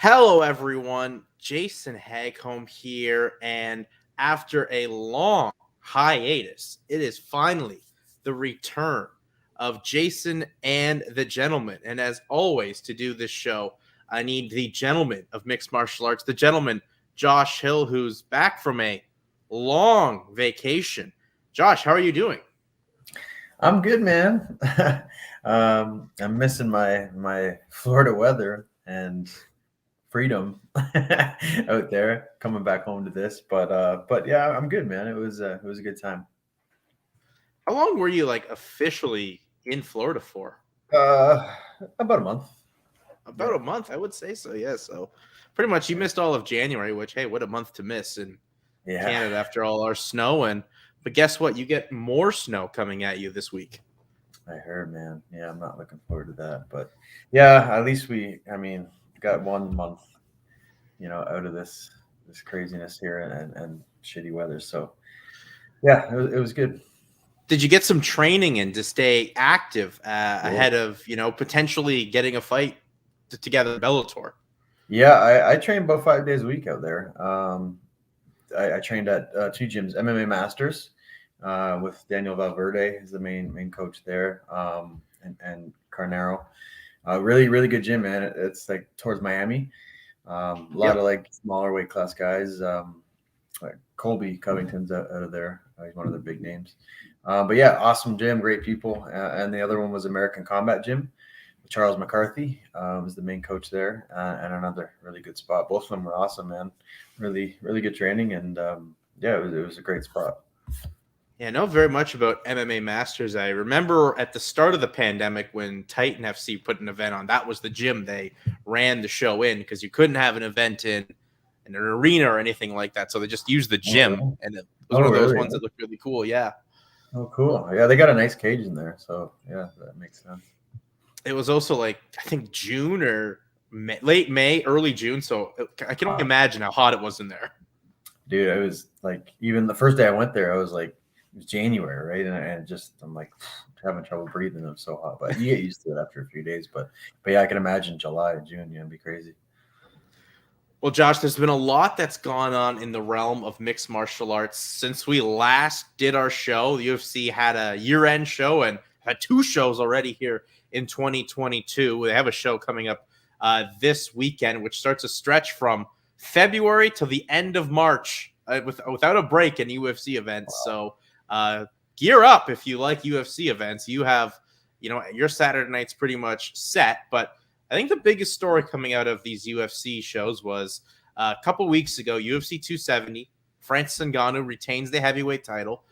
Hello, everyone. Jason Hagholm here, and after a long hiatus, it is finally the return of Jason and the gentleman. And as always, to do this show, I need the gentleman of mixed martial arts, the gentleman Josh Hill, who's back from a long vacation. Josh, how are you doing? I'm good, man. I'm missing my Florida weather and freedom out there. Coming back home to this, but yeah, I'm good, man. It was a good time. How long were you officially in Florida for? Uh, about a month. About Yeah, a month, I would say so. Yeah, so pretty much you missed all of January, which hey, what a month to miss in yeah. Canada after all our snow. And but guess what? You get more snow coming at you this week. I heard, man. Yeah, I'm not looking forward to that, but yeah, at least I mean, got 1 month, out of this craziness here and shitty weather. So yeah, it was good. Did you get some training in to stay active Yeah. ahead of potentially getting a fight together in Bellator? Yeah, I train about 5 days a week out there. I trained at two gyms, MMA Masters, with Daniel Valverde is the main coach there, and Carnero. Really good gym, man. It's like towards Miami. A lot Yep. of like smaller weight class guys. Like Colby Covington's out of there. He's one of the big names. But yeah, awesome gym, great people. And the other one was American Combat Gym. Charles McCarthy is the main coach there, and another really good spot. Both of them were awesome, man. Really good training, and yeah, it was a great spot. Yeah, I know very much about MMA Masters. I remember at the start of the pandemic when Titan FC put an event on. That was the gym they ran the show in because you couldn't have an event in an arena or anything like that. So they just used the Oh, gym, really? and it was Oh, one of those really? ones that looked really cool. Yeah, Oh, cool. Yeah, they got a nice cage in there, so yeah, that makes sense. it was also like I think June or late May, early June. So I can only imagine how hot it was in there. Dude, I was like, even the first day I went there, I was like, it was January, right? And just I'm like having trouble breathing. I'm so hot, but you get used to it after a few days. But yeah, I can imagine July, June, it'd be crazy. Well, Josh, there's been a lot that's gone on in the realm of mixed martial arts since we last did our show. The UFC had a year-end show and had two shows already here in 2022. They have a show coming up this weekend, which starts a stretch from February to the end of March without a break in UFC events. So gear up if you like UFC events. You have, your Saturday night's pretty much set, but I think the biggest story coming out of these UFC shows was a couple weeks ago, UFC 270. Francis Ngannou retains the heavyweight title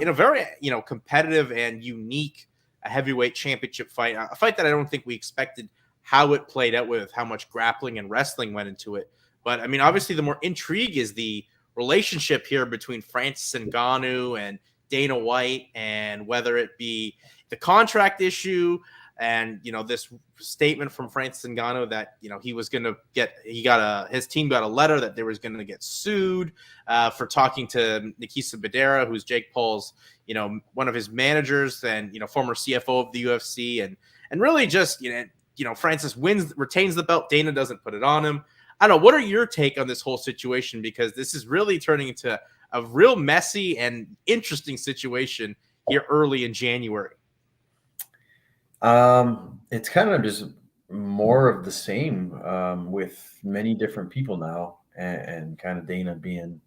in a very competitive and unique heavyweight championship fight. A fight that I don't think we expected how it played out with how much grappling and wrestling went into it. But I mean, obviously, the more intrigue is the relationship here between Francis Ngannou and Dana White, and whether it be the contract issue and this statement from Francis Ngannou that he was going to his team got a letter that they was going to get sued for talking to Nikisa Badera, who's Jake Paul's one of his managers and former CFO of the UFC, and really just Francis retains the belt. Dana doesn't put it on him. I don't know. What are your take on this whole situation? Because this is really turning into a real messy and interesting situation here early in January. It's kind of just more of the same, with many different people now, and kind of Dana being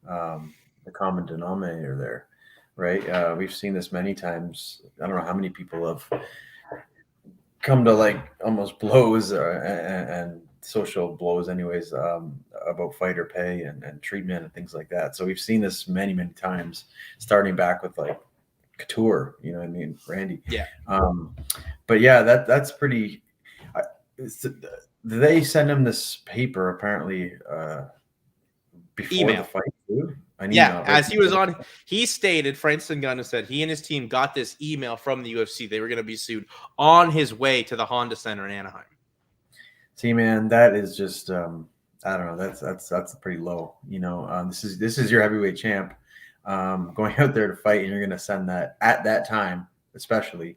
the common denominator there, right? We've seen this many times. I don't know how many people have come to like almost blows, and social blows, anyways, about fighter pay and treatment and things like that. So we've seen this many times, starting back with like Couture, you know what I mean, Randy. Yeah. But yeah, that's pretty. They send him this paper apparently before Email. the fight too. An Yeah, email, right? as he was on, he stated, Francis Ngannou said he and his team got this email from the UFC. They were going to be sued on his way to the Honda Center in Anaheim. See, man, that is just I don't know. That's pretty low. This is your heavyweight champ, going out there to fight, and you're going to send that at that time, especially,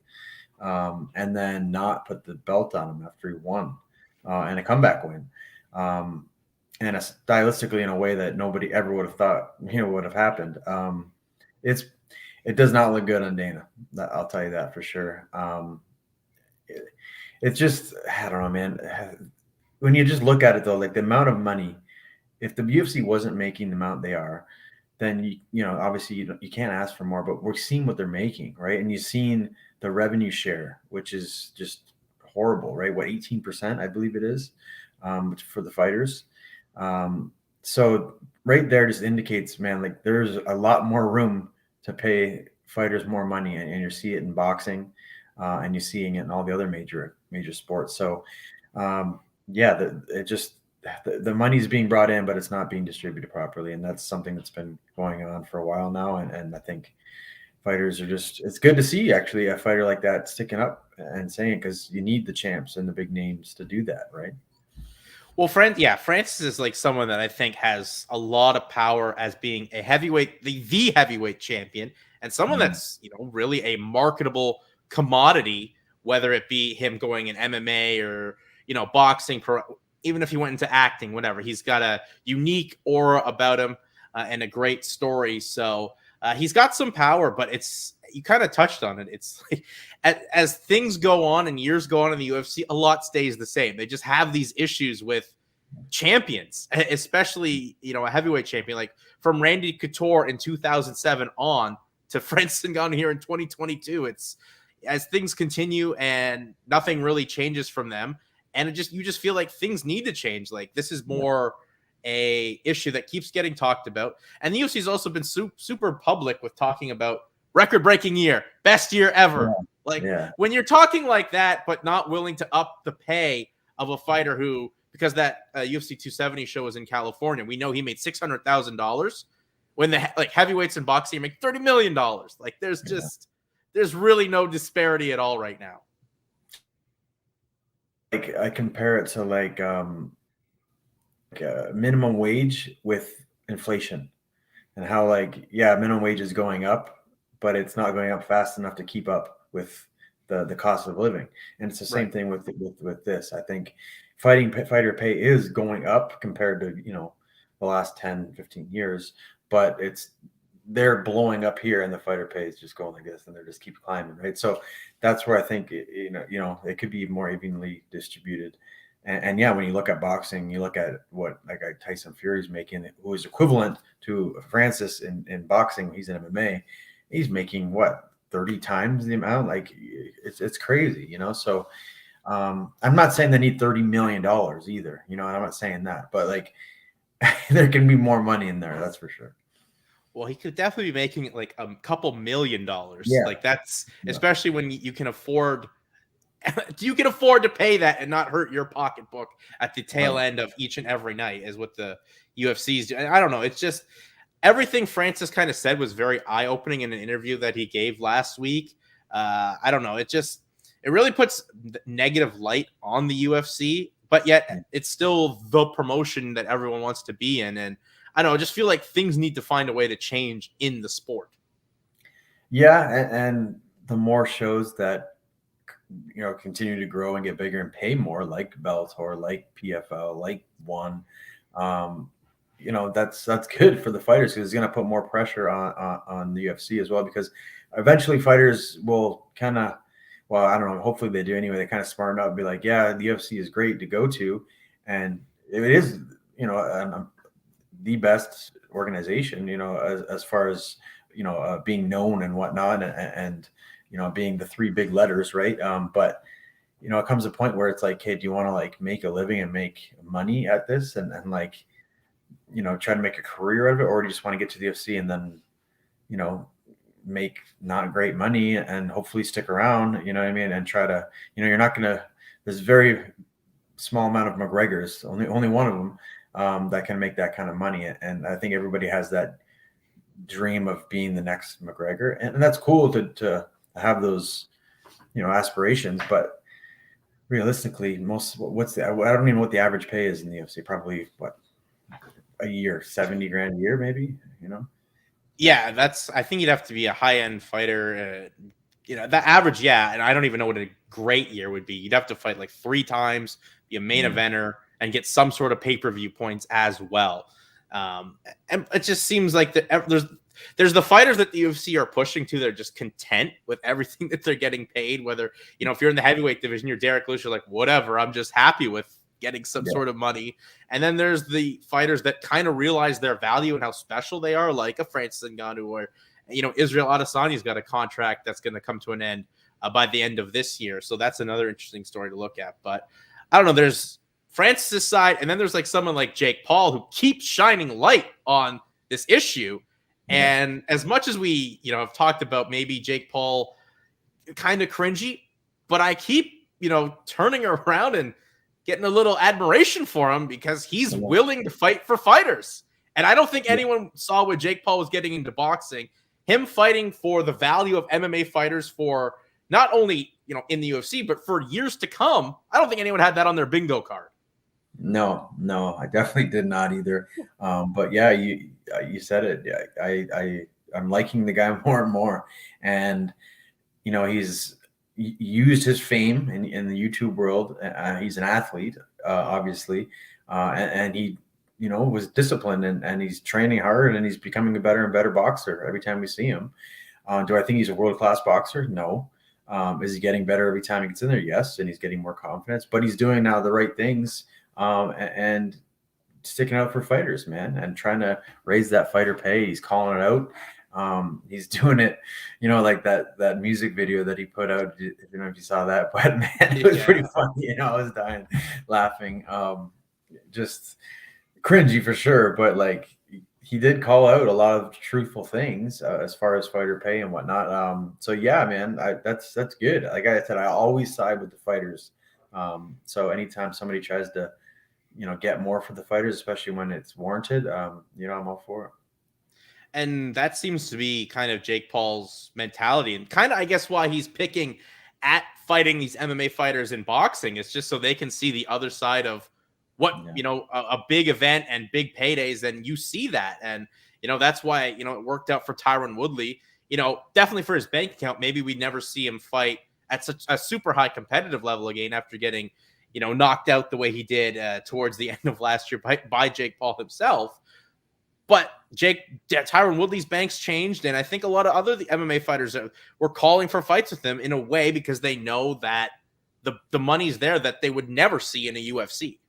and then not put the belt on him after he won, and a comeback win. and stylistically in a way that nobody ever would have thought, would have happened. It does not look good on Dana. I'll tell you that for sure. It's just, I don't know, man. When you just look at it though, like the amount of money, if the UFC wasn't making the amount they are, then obviously you can't ask for more. But we're seeing what they're making, right? And you've seen the revenue share, which is just horrible, right? What, 18%, I believe it is, for the fighters. So right there just indicates, man, like there's a lot more room to pay fighters more money, and you see it in boxing, and you're seeing it in all the other major sports. So the money's being brought in, but it's not being distributed properly, and that's something that's been going on for a while now. And I think fighters are it's good to see actually a fighter like that sticking up and saying, because you need the champs and the big names to do that, right? Well, Francis is like someone that I think has a lot of power as being a heavyweight, the heavyweight champion, and someone that's really a marketable commodity, whether it be him going in MMA or boxing, even if he went into acting, whatever. He's got a unique aura about him and a great story. So he's got some power, but you kind of touched on it. It's like as things go on and years go on in the UFC, a lot stays the same. They just have these issues with champions, especially, a heavyweight champion, like from Randy Couture in 2007 on to Francis Ngannou here in 2022. It's as things continue and nothing really changes from them. And you just feel like things need to change. Like this is more a issue that keeps getting talked about. And the UFC has also been super public with talking about record-breaking year, best year ever. When you're talking like that, but not willing to up the pay of a fighter who, because that UFC 270 show was in California, we know he made $600,000 when the heavyweights in boxing make $30 million. Like there's really no disparity at all right now. Like I compare it to minimum wage with inflation, and how minimum wage is going up, but it's not going up fast enough to keep up with the cost of living. And it's the same thing with this. I think fighter pay is going up compared to the last 10, 15 years, but they're blowing up here, and the fighter pay is just going like this, and they're just keep climbing, right? So that's where I think it could be more evenly distributed. And when you look at boxing, you look at what Tyson Fury's making, who is equivalent to Francis in boxing. He's in MMA. He's making what, 30 times the amount? Like it's crazy, So I'm not saying they need $30 million either. I'm not saying that, but there can be more money in there. That's for sure. Well, he could definitely be making a couple $1 million. Yeah. That's especially when you can afford. You can afford to pay that and not hurt your pocketbook at the tail end of each and every night, is what the UFC's do. I don't know. It's just everything Francis kind of said was very eye-opening in an interview that he gave last week. I don't know. It really puts negative light on the UFC, but yet it's still the promotion that everyone wants to be in. And I don't know, I just feel like things need to find a way to change in the sport. Yeah, and the more shows that continue to grow and get bigger and pay more, like Bellator, like PFL, like ONE, that's good for the fighters, because it's going to put more pressure on the UFC as well, because eventually fighters will kind of, well, I don't know, hopefully they do anyway, they kind of smarten up and be like, yeah, the UFC is great to go to, and it is the best organization, as far as being known and whatnot, and being the three big letters, right? But it comes a point where it's like, hey, do you want to make a living and make money at this, and try to make a career out of it, or do you just want to get to the UFC and then make not great money and hopefully stick around, and try to, you're not gonna, there's very small amount of McGregors, only one of them that can make that kind of money, and I think everybody has that dream of being the next McGregor, and that's cool to have those aspirations, but realistically, I don't even know what the average pay is in the UFC. Probably a year, 70 grand a year, maybe. Yeah, I think you'd have to be a high-end fighter. The average, and I don't even know what a great year would be. You'd have to fight 3 times, be a main eventer, and get some sort of pay-per-view points as well. And it just seems like there's the fighters that the UFC are pushing to. They're just content with everything that they're getting paid. Whether, if you're in the heavyweight division, you're Derek Lewis, you're like, whatever, I'm just happy with getting some sort of money. And then there's the fighters that kind of realize their value and how special they are, like a Francis Ngannou, or Israel Adesanya's got a contract that's going to come to an end by the end of this year. So that's another interesting story to look at. But I don't know, there's Francis' side, and then there's like someone like Jake Paul who keeps shining light on this issue. And as much as we, have talked about maybe Jake Paul kind of cringy, but I keep, turning around and getting a little admiration for him because he's willing to fight for fighters. And I don't think anyone saw what Jake Paul was getting into boxing. Him fighting for the value of MMA fighters for not only, in the UFC, but for years to come. I don't think anyone had that on their bingo card. No, I definitely did not either. But yeah, you said it. I'm liking the guy more and more. And, he's used his fame in the YouTube world. He's an athlete, obviously. And he, was disciplined and he's training hard and he's becoming a better and better boxer every time we see him. Do I think he's a world-class boxer? No. Is he getting better every time he gets in there? Yes. And he's getting more confidence, but he's doing now the right things and sticking out for fighters, man, and trying to raise that fighter pay. He's calling it out. He's doing it, like that music video that he put out. I don't know if you saw that, but man, it was pretty funny. I was dying laughing. Just cringy for sure, but like he did call out a lot of truthful things as far as fighter pay and whatnot. So yeah, man, that's good. Like I said, I always side with the fighters. So anytime somebody tries to, get more for the fighters, especially when it's warranted, I'm all for it. And that seems to be kind of Jake Paul's mentality, and kind of, I guess, why he's picking at fighting these MMA fighters in boxing. It's just so they can see the other side of what, a big event and big paydays. And you see that. And, that's why, it worked out for Tyron Woodley, definitely for his bank account. Maybe we'd never see him fight at such a super high competitive level again after getting, knocked out the way he did towards the end of last year by Jake Paul himself. But Tyron Woodley's banks changed, and I think a lot of other MMA fighters were calling for fights with him in a way because they know that the money's there that they would never see in a UFC.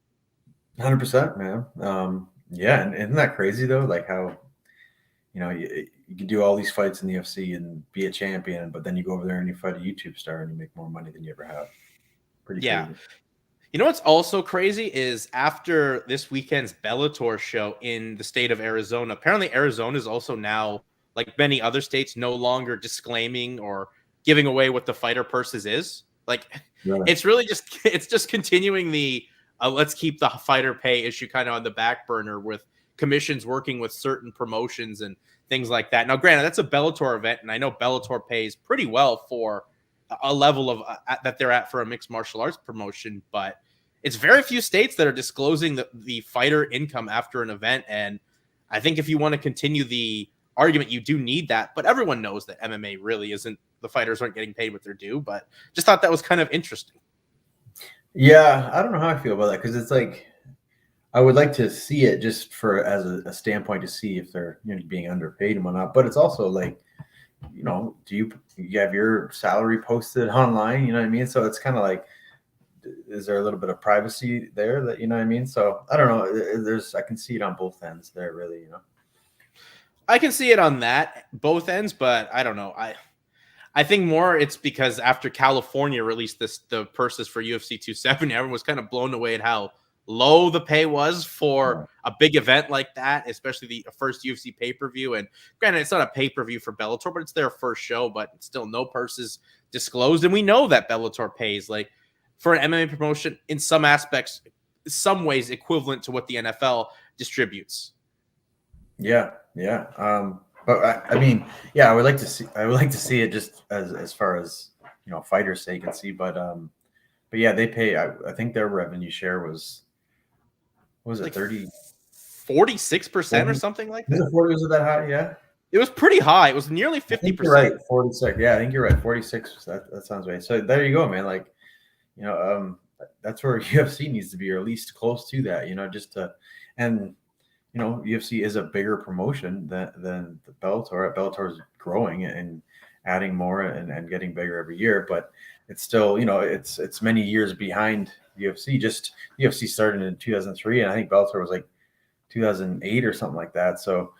100%, man. Yeah, and isn't that crazy though? Like how, you can do all these fights in the UFC and be a champion, but then you go over there and you fight a YouTube star and you make more money than you ever have. Pretty crazy. What's also crazy is after this weekend's Bellator show in the state of Arizona, apparently Arizona is also now, like many other states, no longer disclaiming or giving away what the fighter purses is. Like, it's really just continuing the let's keep the fighter pay issue kind of on the back burner with commissions working with certain promotions and things like that. Now, granted, that's a Bellator event, and I know Bellator pays pretty well for a level of that they're at for a mixed martial arts promotion, but it's very few states that are disclosing the fighter income after an event. And I think if you want to continue the argument, you do need that. But everyone knows that MMA really isn't, the fighters aren't getting paid what they're due. But just thought that was kind of interesting. Yeah, I don't know how I feel about that because it's like I would like to see it just for as a standpoint to see if they're being underpaid and whatnot. But it's also like, do you have your salary posted online? You know what I mean? So it's kind of like, is there a little bit of privacy there that, you know what I mean? So I don't know. I can see it on both ends there, really, I can see it on both ends, but I don't know. I think more it's because after California released the purses for UFC 270, everyone was kind of blown away at how low the pay was for a big event like that, especially the first UFC pay-per-view. And granted, it's not a pay-per-view for Bellator, but it's their first show, but still no purses disclosed. And we know that Bellator pays, like, for an MMA promotion, in some aspects, some ways equivalent to what the NFL distributes. Yeah. But I mean, yeah, I would like to see it just as far as fighters' sake and see. But yeah, they pay. I think their revenue share was like it 30, 46% or something like that. Was it that high? Yeah. It was pretty high. It was nearly 50%. Right, 46. Yeah, I think you're right. 46. That sounds right. So there you go, man. Like, that's where UFC needs to be, or at least close to that, just to, and UFC is a bigger promotion than the Bellator. Bellator is growing and adding more and getting bigger every year, but it's still, it's many years behind UFC. Just UFC started in 2003, and I think Bellator was like 2008 or something like that. So,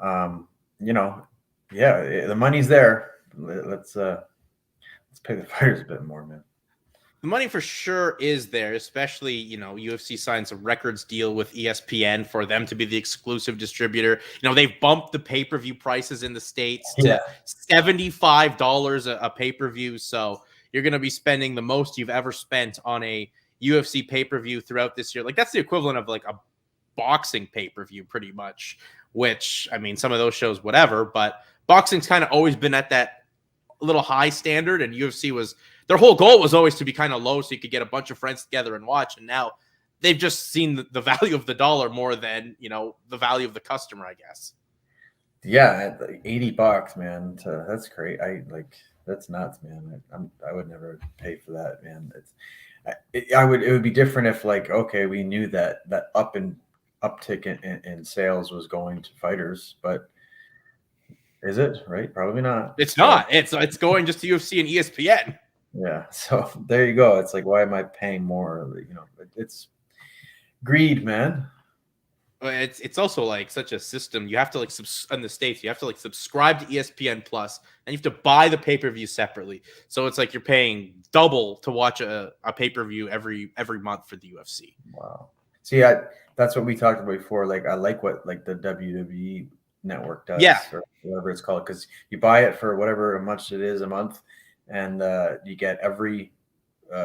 yeah, the money's there. Let's pay the fighters a bit more, man. The money for sure is there, especially, UFC signs a records deal with ESPN for them to be the exclusive distributor. They've bumped the pay-per-view prices in the States to $75 a pay-per-view. So you're going to be spending the most you've ever spent on a UFC pay-per-view throughout this year. Like, that's the equivalent of like a boxing pay-per-view pretty much, which, I mean, some of those shows, whatever, but boxing's kind of always been at that little high standard, and UFC their whole goal was always to be kind of low so you could get a bunch of friends together and watch. And now they've just seen the value of the dollar more than, the value of the customer, I guess. Yeah, $80, man. That's great. That's nuts, man. I would never pay for that, man. It would be different if, like, okay, we knew that uptick in sales was going to fighters, but is it right? Probably not. It's not. It's going just to UFC and ESPN. Yeah. So there you go. It's like, why am I paying more? It's greed, man. It's also like such a system. You have to in the States, you have to subscribe to ESPN Plus, and you have to buy the pay-per-view separately. So it's like you're paying double to watch a pay-per-view every month for the UFC. Wow. See, that's what we talked about before. Like, I like what like the WWE network does, or whatever it's called, because you buy it for whatever much it is a month, and you get every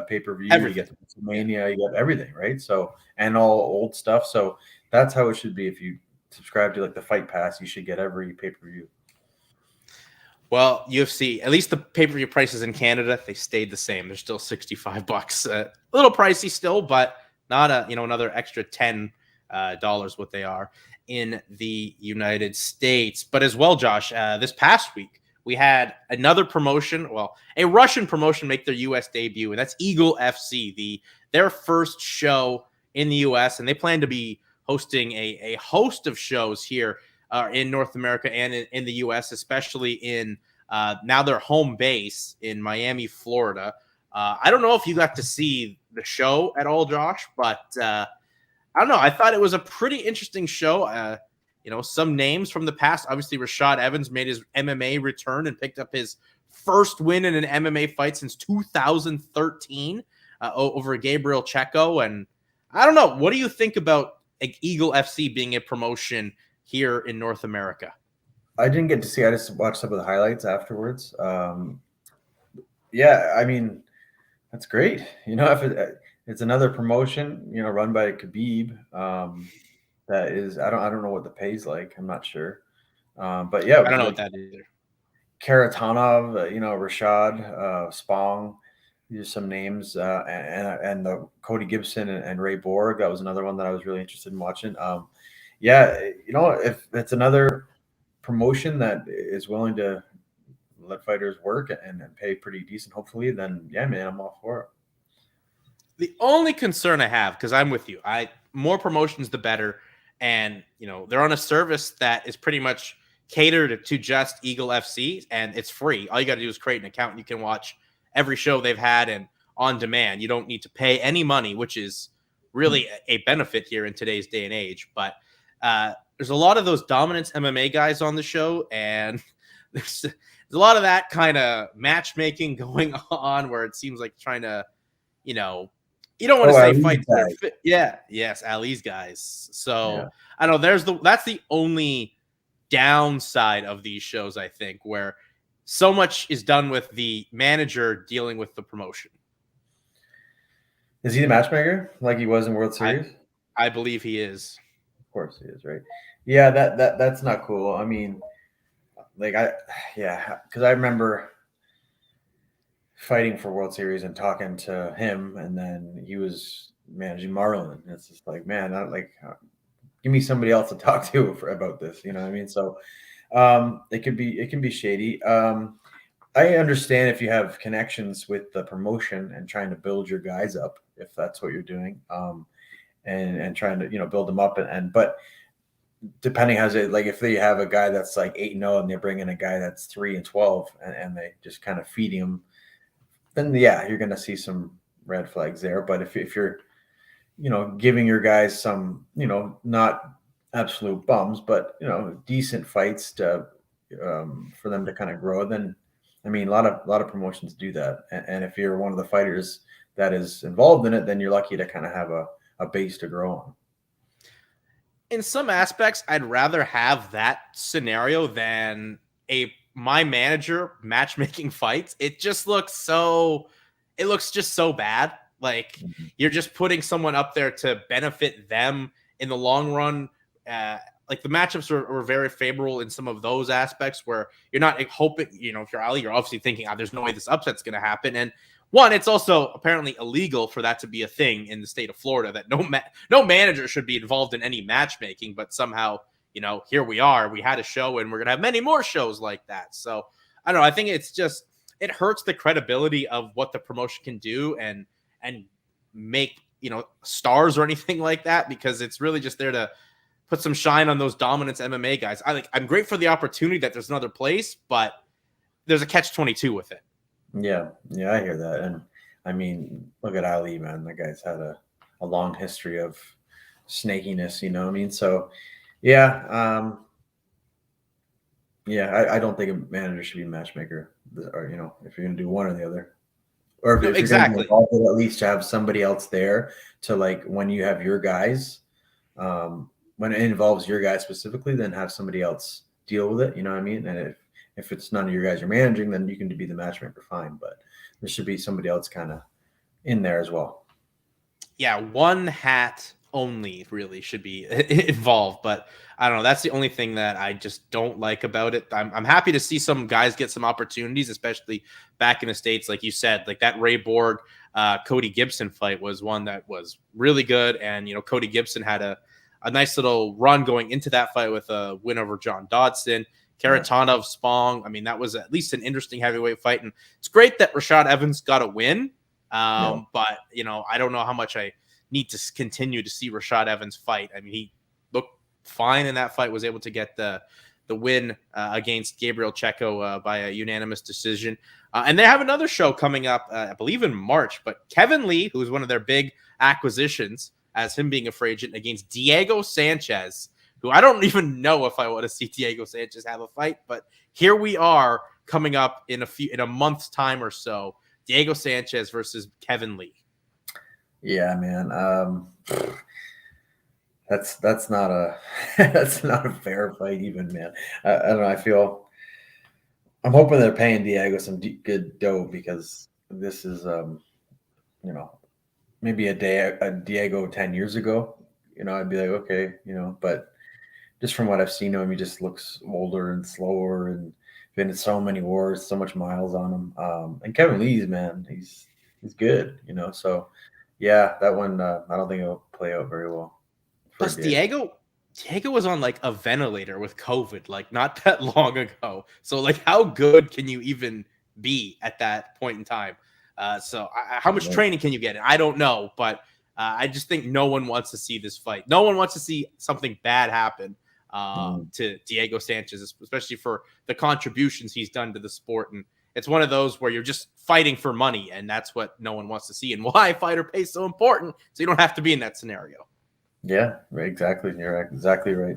pay-per-view, you get the WrestleMania, you get everything, right? So, and all old stuff. So that's how it should be. If you subscribe to like the Fight Pass, you should get every pay-per-view. Well, UFC, at least the pay-per-view prices in Canada, they stayed the same. They're still $65. A little pricey still, but not another extra $10 what they are in the United States. But as well, Josh, this past week, we had another promotion, a Russian promotion, make their U.S. debut, and that's Eagle FC, their first show in the U.S., and they plan to be hosting a host of shows here in North America and in the U.S., especially in now their home base in Miami, Florida. I don't know if you got to see the show at all, Josh, but I don't know. I thought it was a pretty interesting show. Some names from the past. Obviously, Rashad Evans made his MMA return and picked up his first win in an MMA fight since 2013 over Gabriel Checo. And I don't know. What do you think about Eagle FC being a promotion here in North America? I didn't get to see. I just watched some of the highlights afterwards. Yeah, I mean, that's great. If it's another promotion, run by Khabib. That is, I don't know what the pay's like. I'm not sure. But yeah, I don't know what that is either. Karatanov, Rashad, Spong. These are some names, and the Cody Gibson and Ray Borg. That was another one that I was really interested in watching. Yeah, if it's another promotion that is willing to let fighters work and pay pretty decent, hopefully, then yeah, man, I'm all for it. The only concern I have, because I'm with you, more promotions the better. And, they're on a service that is pretty much catered to just Eagle FC, and it's free. All you got to do is create an account, and you can watch every show they've had and on demand. You don't need to pay any money, which is really a benefit here in today's day and age. But there's a lot of those dominance MMA guys on the show, and there's a lot of that kind of matchmaking going on where it seems like trying to, you don't want to say fights. Yes, Ali's guys. So yeah. I know that's the only downside of these shows, I think, where so much is done with the manager dealing with the promotion. Is he the matchmaker like he was in World Series? I believe he is. Of course he is, right? Yeah, that's not cool. I mean, because I remember fighting for World Series and talking to him, and then he was managing Marlon. It's just like, man, give me somebody else to talk to about this. You know what I mean? So it can be shady. I understand if you have connections with the promotion and trying to build your guys up, if that's what you're doing, and trying to build them up, but depending how it, like if they have a guy that's like 8-0 and they bring in a guy that's 3-12 and they just kind of feed him, then yeah, you're going to see some red flags there. But if you're giving your guys some not absolute bums, but decent fights to for them to kind of grow, then I mean a lot of promotions do that, and if you're one of the fighters that is involved in it, then you're lucky to kind of have a base to grow on. In some aspects, I'd rather have that scenario than my manager matchmaking fights. It just looks just so bad. Like you're just putting someone up there to benefit them in the long run. Like the matchups were very favorable in some of those aspects where you're not hoping, if you're Ali, you're obviously thinking, there's no way this upset's going to happen. And one, it's also apparently illegal for that to be a thing in the state of Florida, that no manager should be involved in any matchmaking, but somehow, here we are, we had a show and we're going to have many more shows like that. So I don't know. I think it hurts the credibility of what the promotion can do and make, stars or anything like that, because it's really just there to put some shine on those dominance MMA guys. I'm great for the opportunity that there's another place, but there's a catch-22 with it. Yeah, I hear that. And I mean, look at Ali, man. That guy's had a long history of snakiness, I mean? So yeah, I don't think a manager should be a matchmaker, or if you're gonna do one or the other. Or if you're gonna be involved, at least to have somebody else there to, like, when you have your guys, when it involves your guys specifically, then have somebody else deal with it, you know what I mean? And if it's none of your guys you're managing, then you can be the matchmaker, fine. But there should be somebody else kind of in there as well. Yeah, one hat only really should be involved. But I don't know. That's the only thing that I just don't like about it. I'm happy to see some guys get some opportunities, especially back in the States. Like you said, like that Ray Borg, Cody Gibson fight was one that was really good. And, Cody Gibson had a nice little run going into that fight with a win over John Dodson. Karatanov, Spong. I mean, that was at least an interesting heavyweight fight. And it's great that Rashad Evans got a win. But, I don't know how much I need to continue to see Rashad Evans fight. I mean, he looked fine in that fight, was able to get the win against Gabriel Checo by a unanimous decision. And they have another show coming up, I believe in March. But Kevin Lee, who is one of their big acquisitions, as him being a free agent, against Diego Sanchez, who I don't even know if I want to see Diego Sanchez have a fight, but here we are coming up in a month's time or so. Diego Sanchez versus Kevin Lee. Yeah, man. That's not a that's not a fair fight, even, man. I don't know. I'm hoping they're paying Diego some good dough, because this is maybe a Diego 10 years ago. I'd be like, okay, but just from what I've seen of him, he just looks older and slower and been in so many wars, so much miles on him. And Kevin Lee's, man, he's good, So yeah, that one I don't think it'll play out very well. Plus, Diego was on like a ventilator with COVID, like not that long ago. So like, how good can you even be at that point in time? So how much training can you get in? I don't know, but I just think no one wants to see this fight. No one wants to see something bad happen to Diego Sanchez, especially for the contributions he's done to the sport. And it's one of those where you're just fighting for money, and that's what no one wants to see, and why fighter pay is so important, so you don't have to be in that scenario. Yeah, exactly. You're exactly right.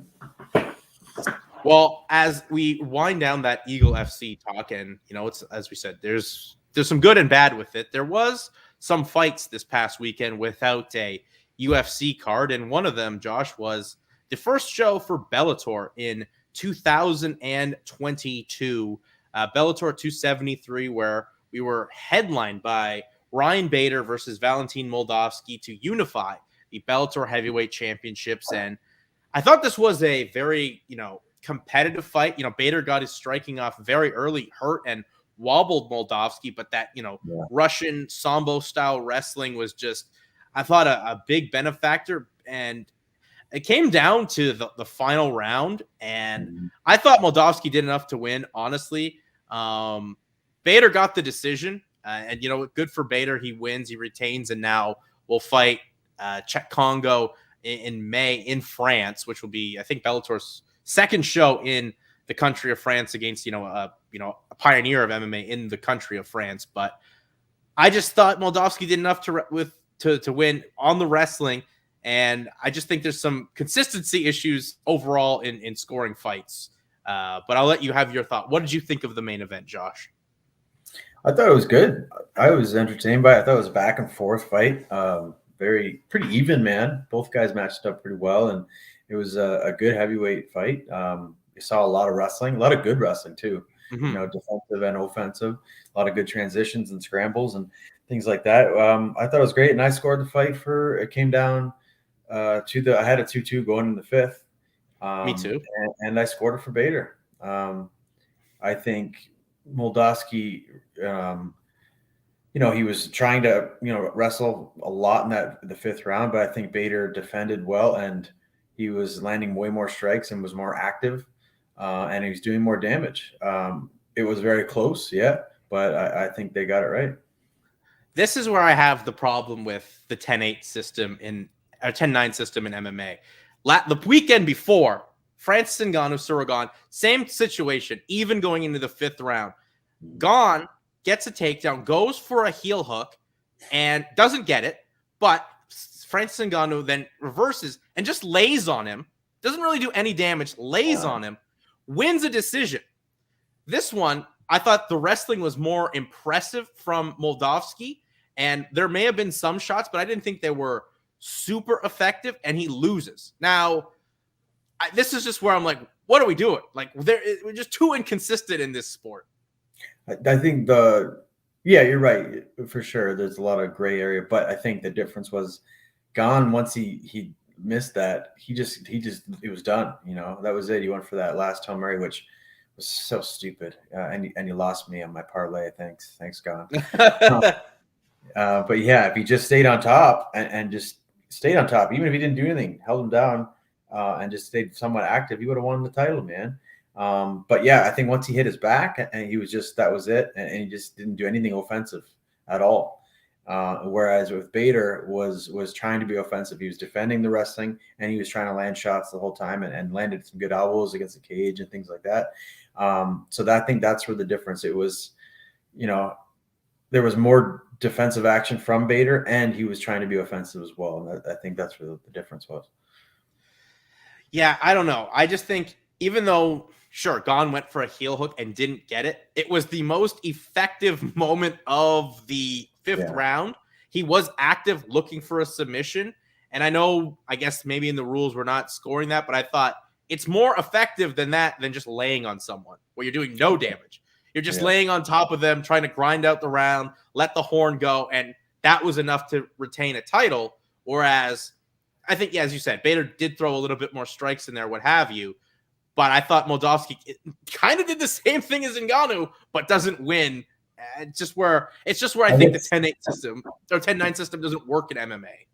Well, as we wind down that Eagle FC talk, and it's, as we said, there's some good and bad with it. There was some fights this past weekend without a UFC card, and one of them, Josh, was the first show for Bellator in 2022, Bellator 273, where we were headlined by Ryan Bader versus Valentin Moldavsky to unify the Bellator heavyweight championships. And I thought this was a very, competitive fight. Bader got his striking off very early, hurt and wobbled Moldavsky, but that, Russian Sambo style wrestling was just, I thought, a big benefactor. And it came down to the final round, and I thought Moldavsky did enough to win, honestly. Bader got the decision, and good for Bader. He wins, he retains, and now will fight Czech Congo in May in France, which will be, I think, Bellator's second show in the country of France against a pioneer of MMA in the country of France. But I just thought Moldavsky did enough to win on the wrestling, and I just think there's some consistency issues overall in scoring fights. But I'll let you have your thought. What did you think of the main event, Josh? I thought it was good. I was entertained by it. I thought it was a back and forth fight. Pretty even, man. Both guys matched up pretty well, and it was a good heavyweight fight. You saw a lot of wrestling, a lot of good wrestling too. Mm-hmm. Defensive and offensive, a lot of good transitions and scrambles and things like that. I thought it was great, and I scored the fight it came down I had a 2-2 going in the fifth. Me too. And I scored it for Bader. I think Moldavsky, he was trying to, wrestle a lot in the fifth round, but I think Bader defended well, and he was landing way more strikes and was more active, and he was doing more damage. It was very close, yeah, but I think they got it right. This is where I have the problem with the 10-8 system 10-9 system in MMA. The weekend before, Francis Ngannou, Suragan, same situation, even going into the fifth round. Gon gets a takedown, goes for a heel hook, and doesn't get it, but Francis Ngannou then reverses and just lays on him. Doesn't really do any damage, lays on him, wins a decision. This one, I thought the wrestling was more impressive from Moldavsky, and there may have been some shots, but I didn't think they were super effective, and he loses. Now, this is just where I'm like, what are we doing? Like, we're just too inconsistent in this sport. I think you're right, for sure. There's a lot of gray area, but I think the difference was Gon, once he missed that, it was done. That was it. He went for that last Hail Mary, which was so stupid. And you lost me on my parlay. Thanks, Gon. But yeah, if he just stayed on top and just stayed on top, even if he didn't do anything, held him down, and just stayed somewhat active, he would have won the title, man. But yeah, I think once he hit his back, and that was it, and he just didn't do anything offensive at all. Whereas with Bader was trying to be offensive. He was defending the wrestling, and he was trying to land shots the whole time, and landed some good elbows against the cage and things like that. So I think that's where the difference. It was, there was more defensive action from Bader, and he was trying to be offensive as well. And I think that's where the difference was. Yeah, I don't know. I just think, even though, sure, Gon went for a heel hook and didn't get it, it was the most effective moment of the fifth round. He was active, looking for a submission. And I guess maybe in the rules we're not scoring that, but I thought it's more effective than just laying on someone where you're doing no damage. You're just laying on top of them, trying to grind out the round, let the horn go, and that was enough to retain a title. Whereas I think, as you said, Bader did throw a little bit more strikes in there, what have you. But I thought Moldavsky kind of did the same thing as Ngannou, but doesn't win. It's just where I think the 10-8 system or 10-9 system doesn't work in MMA.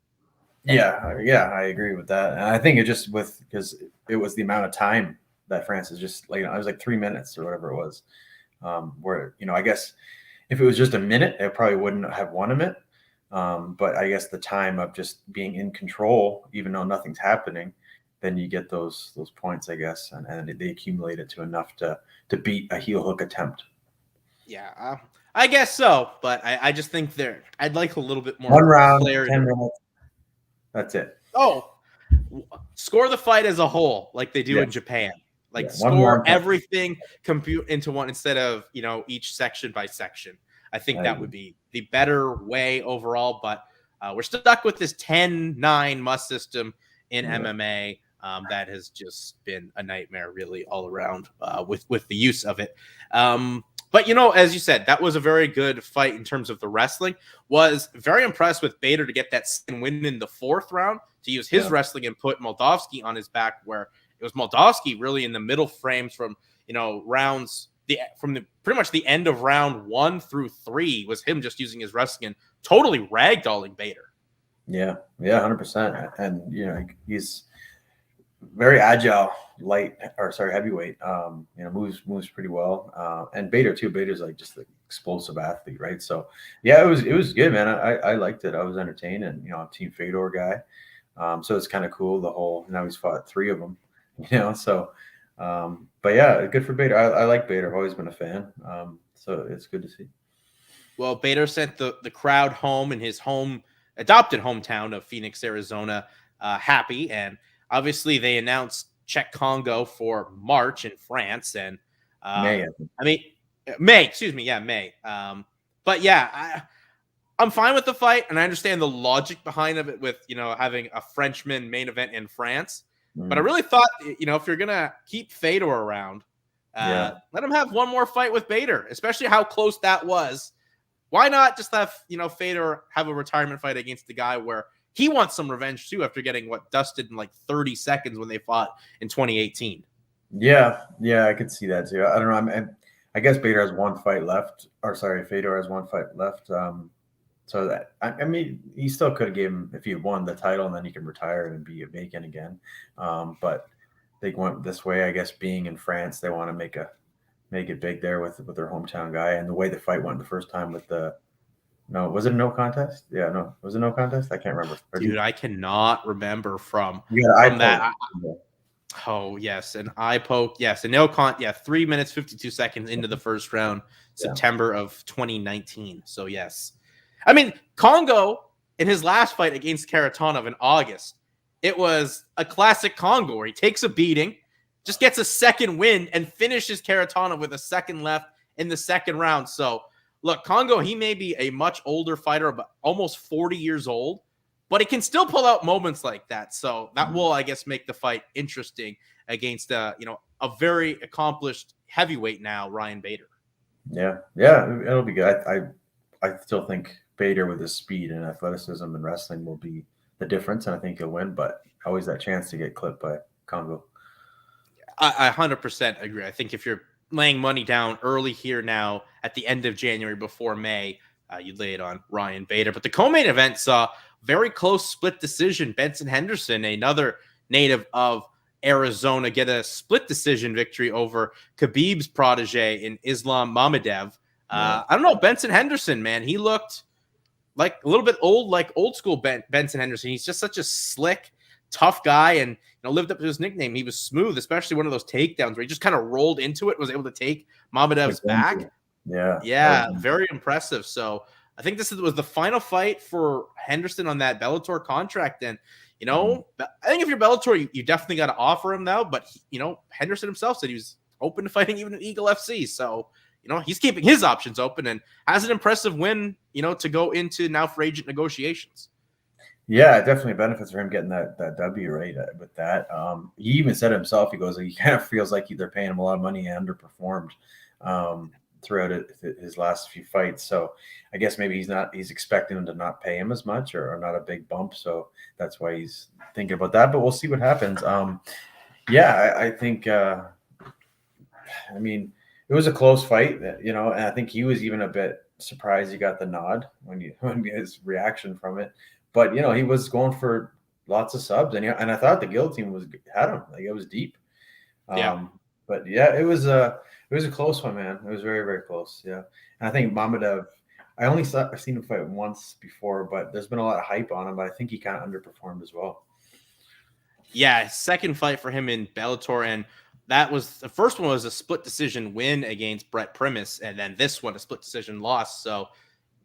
Yeah, I agree with that. And I think because it was the amount of time that Francis just it was like 3 minutes or whatever it was. Where I guess if it was just a minute, it probably wouldn't have won him it. But I guess the time of just being in control, even though nothing's happening, then you get those points, I guess, and they accumulate it to enough to beat a heel hook attempt. Yeah, I guess so. But I just think I'd like a little bit more 1 round, clarity. 10 minutes. That's it. Oh, score the fight as a whole, like they do in Japan. Like score everything, compute into one instead of each section by section. I think that would be the better way overall. But we're stuck with this 10-9 must system in MMA. That has just been a nightmare, really, all around with the use of it. But as you said, that was a very good fight in terms of the wrestling. Was very impressed with Bader to get that second win in the fourth round, to use his wrestling and put Moldavsky on his back, where it was Moldavsky really in the middle frames from rounds pretty much the end of round 1 through 3 was him just using his wrestling and totally ragdolling Bader. Yeah, 100%. And he's very agile, heavyweight. Moves pretty well. And Bader too. Bader's like just explosive athlete, right? So yeah, it was good, man. I liked it. I was entertained, and I'm Team Fedor guy. So it's kind of cool. The whole now he's fought 3 of them, So, but yeah, good for Bader. I like Bader. I've always been a fan. So it's good to see. Well, Bader sent the crowd home in his adopted hometown of Phoenix, Arizona, happy. And obviously they announced Czech Congo for March in France. And May, May, excuse me. Yeah, May. But yeah, I'm fine with the fight. And I understand the logic behind it with, having a Frenchman main event in France. But I really thought, if you're going to keep Fedor around, let him have one more fight with Bader, especially how close that was. Why not just have, Fedor have a retirement fight against the guy where he wants some revenge too after getting dusted in like 30 seconds when they fought in 2018. Yeah, I could see that too. I don't know. I guess Bader has one fight left, Fedor has one fight left. So that I mean, he still could have gave him if he had won the title, and then he could retire and be vacant again. But they went this way, I guess. Being in France, they want to make it big there with their hometown guy, and the way the fight went the first time with was it a no contest? Yeah, no, was it no contest? I can't remember. Dude, I cannot remember from that. Oh yes, an eye poke. Yes, a no con. Yeah, 3 minutes 52 seconds into the first round, September of 2019. So yes, I mean Congo in his last fight against Karatanov in August, it was a classic Congo where he takes a beating, just gets a second win, and finishes Karatanov with a second left in the second round. So look, Congo, he may be a much older fighter, but almost 40 years old. But he can still pull out moments like that. So that will, I guess, make the fight interesting against, a very accomplished heavyweight now, Ryan Bader. Yeah, it'll be good. I still think Bader with his speed and athleticism and wrestling will be the difference, and I think he'll win. But always that chance to get clipped by Congo. I 100% agree. I think if you're laying money down early here now at the end of January before May, you'd lay it on Ryan Bader. But the co-main event saw very close split decision. Benson Henderson, another native of Arizona, get a split decision victory over Khabib's protege in Islam Mamedov. I don't know, Benson Henderson, man, he looked like a little bit old school Benson Henderson. He's just such a slick, tough guy, and lived up to his nickname. He was smooth, especially one of those takedowns where he just kind of rolled into it, was able to take Mamedov's back. Yeah, very impressive. So I think this was the final fight for Henderson on that Bellator contract. And, I think if you're Bellator, you definitely got to offer him now. But, Henderson himself said he was open to fighting even at Eagle FC. So, he's keeping his options open and has an impressive win, to go into now free agent negotiations. Yeah, it definitely benefits for him getting that W right with that. He even said himself, he goes, he kind of feels like they're paying him a lot of money and underperformed throughout his last few fights. So I guess maybe he's expecting him to not pay him as much or not a big bump. So that's why he's thinking about that, but we'll see what happens. I think, I mean, it was a close fight, and I think he was even a bit surprised he got the nod when his reaction from it. But, he was going for lots of subs, and I thought the guillotine had him. Like, it was deep. But yeah, it was a close one, man. It was very, very close. Yeah. And I think Mamedov, I've seen him fight once before, but there's been a lot of hype on him, but I think he kind of underperformed as well. Yeah, second fight for him in Bellator, and that was the first one was a split decision win against Brett Primus, and then this one a split decision loss. So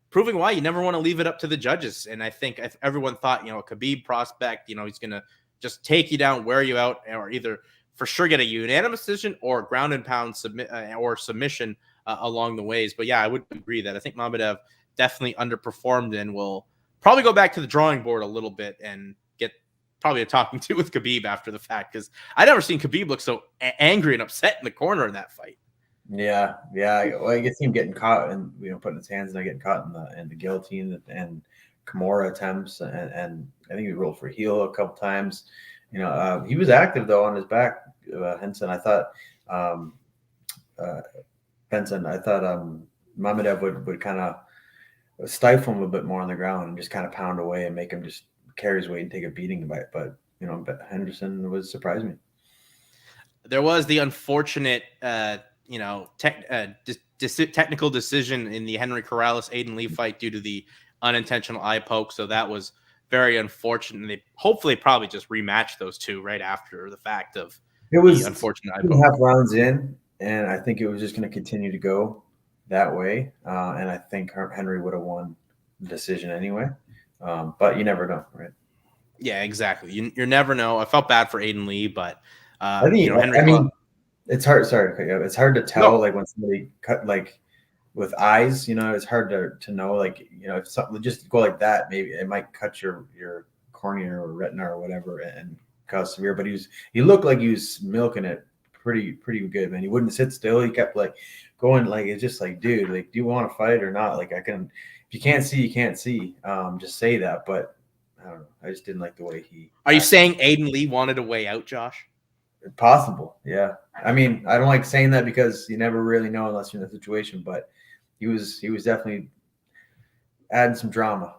proving why you never want to leave it up to the judges. And I think if everyone thought, a Khabib prospect, he's going to just take you down, wear you out, or either for sure get a unanimous decision or ground and pound submission along the ways. But yeah, I would agree that I think Mamedov definitely underperformed and will probably go back to the drawing board a little bit and get probably a talking to with Khabib after the fact, because I never seen Khabib look so angry and upset in the corner in that fight. Yeah. Well, I guess him getting caught and putting his hands in there, getting caught in the guillotine and Kimura attempts, and I think he rolled for heel a couple times. He was active though on his back. Henson, I thought Mamedov would kind of stifle him a bit more on the ground and just kind of pound away and make him just carry his weight and take a beating. But Henderson was surprising me. There was the unfortunate technical decision in the Henry Corrales Aiden Lee fight due to the unintentional eye poke. So that was very unfortunate. And they hopefully probably just rematch those two right after the fact of It the was unfortunate eye 2.5 poke. rounds in, and I think it was just going to continue to go that way. And I think Henry would have won the decision anyway. But you never know, right? Yeah, exactly. You never know. I felt bad for Aiden Lee, but I think, Henry. I mean, it's hard. Sorry, it's hard to tell. No, Like when somebody cut like with eyes, it's hard to know. Like if something just go like that, maybe it might cut your cornea or retina or whatever and cause severe. But he looked like he was milking it pretty good, man. He wouldn't sit still. He kept like going. Like it's just like, dude, like, do you want to fight or not? Like if you can't see, you can't see. Just say that. But I don't know. I just didn't like the way he. Are you saying Aiden Lee wanted a way out, Josh? Possible, yeah. I mean, I don't like saying that because you never really know unless you're in the situation. But he was definitely adding some drama.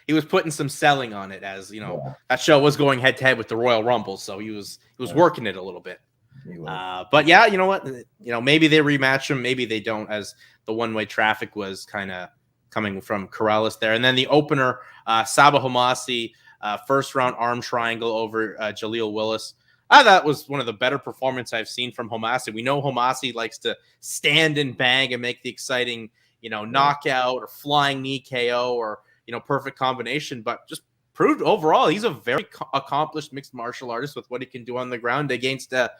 He was putting some selling on it, as Yeah. that show was going head to head with the Royal Rumble, so he was working it a little bit. But yeah, you know what? Maybe they rematch him, maybe they don't, as the one-way traffic was kind of coming from Corrales there. And then the opener, Sabah Homasi, first round arm triangle over Jaleel Willis. That was one of the better performances I've seen from Homasi. We know Homasi likes to stand and bang and make the exciting, knockout or flying knee KO or, perfect combination, but just proved overall he's a very accomplished mixed martial artist with what he can do on the ground against a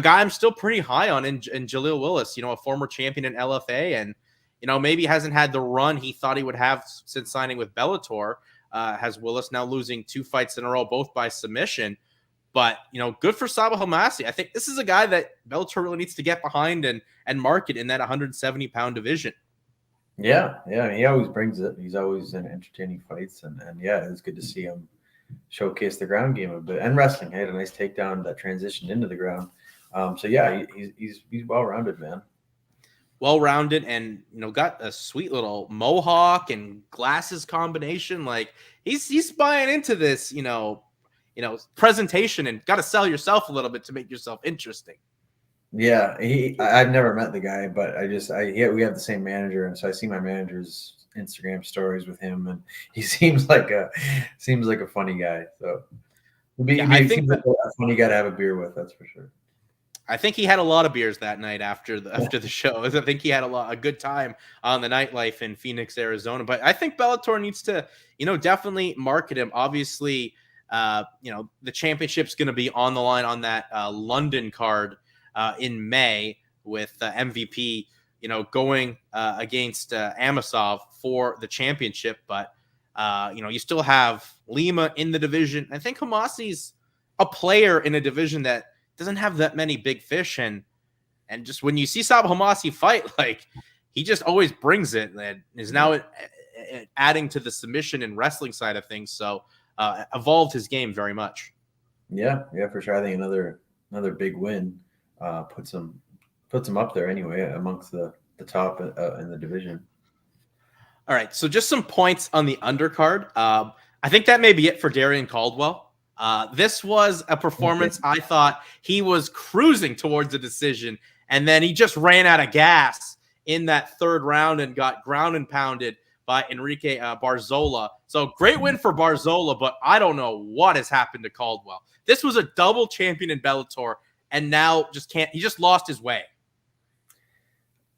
guy I'm still pretty high on in Jaleel Willis, a former champion in LFA, and maybe hasn't had the run he thought he would have since signing with Bellator. Has Willis now losing 2 fights in a row, both by submission. But, good for Sabah Homasi. I think this is a guy that Bellator really needs to get behind and market in that 170-pound division. Yeah. He always brings it. He's always in entertaining fights. And yeah, it was good to see him showcase the ground game a bit. And wrestling. He had a nice takedown that transitioned into the ground. So, yeah, he's well-rounded, man. Well-rounded and, got a sweet little mohawk and glasses combination. Like, he's buying into this, presentation, and got to sell yourself a little bit to make yourself interesting. Yeah, I've never met the guy, but we have the same manager, and so I see my manager's Instagram stories with him, and he seems like a funny guy. So I think like a funny guy to have a beer with, that's for sure. I think he had a lot of beers that night after the show. I think he had a good time on the nightlife in Phoenix, Arizona. But I think Bellator needs to, definitely market him. Obviously, the championship's going to be on the line on that London card in May with MVP, going against Amasov for the championship. But, you still have Lima in the division. I think Homasi's a player in a division that doesn't have that many big fish. And just when you see Sabah Homasi fight, like, he just always brings it and is now adding to the submission and wrestling side of things. So evolved his game very much. Yeah, for sure. I think another big win puts him up there anyway amongst the top in the division. All right, so just some points on the undercard. I think that may be it for Darian Caldwell. This was a performance I thought he was cruising towards a decision, and then he just ran out of gas in that third round and got ground and pounded by Enrique Barzola. So great win for Barzola, but I don't know what has happened to Caldwell. This was a double champion in Bellator, and now he just lost his way.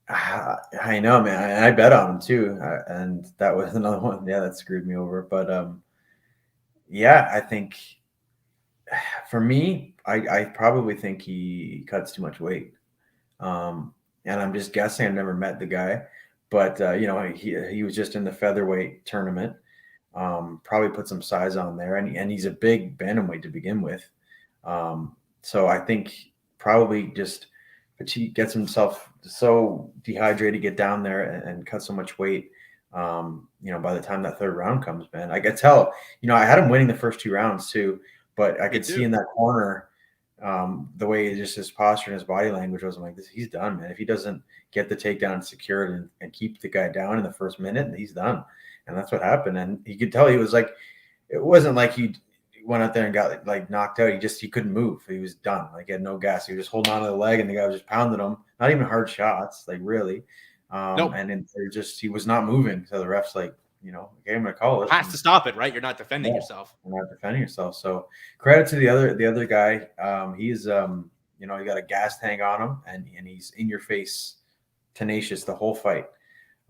I know, man. I bet on him too, and that was another one. Yeah, that screwed me over. But yeah, I think for me, I probably think he cuts too much weight. And I'm just guessing. I've never met the guy, but he was just in the featherweight tournament. Probably put some size on there, and he's a big bantamweight to begin with. So I think probably just he gets himself so dehydrated, get down there and cut so much weight. By the time that third round comes, man, I could tell. I had him winning the first 2 rounds too, but I could see in that corner the way just his posture and his body language was. I'm like, he's done, man. If he doesn't get the takedown secured and keep the guy down in the first minute, he's done. And that's what happened. And you could tell he was like, it wasn't like he went out there and got like knocked out. He couldn't move. He was done. Like he had no gas. He was just holding on to the leg, and the guy was just pounding him. Not even hard shots, like really. Nope. And then he was not moving. So the ref's like, okay, I'm gonna call it. Has to stop it, right? You're not defending yourself. You're not defending yourself. So credit to the other guy. He's he got a gas tank on him, and he's in your face, tenacious the whole fight.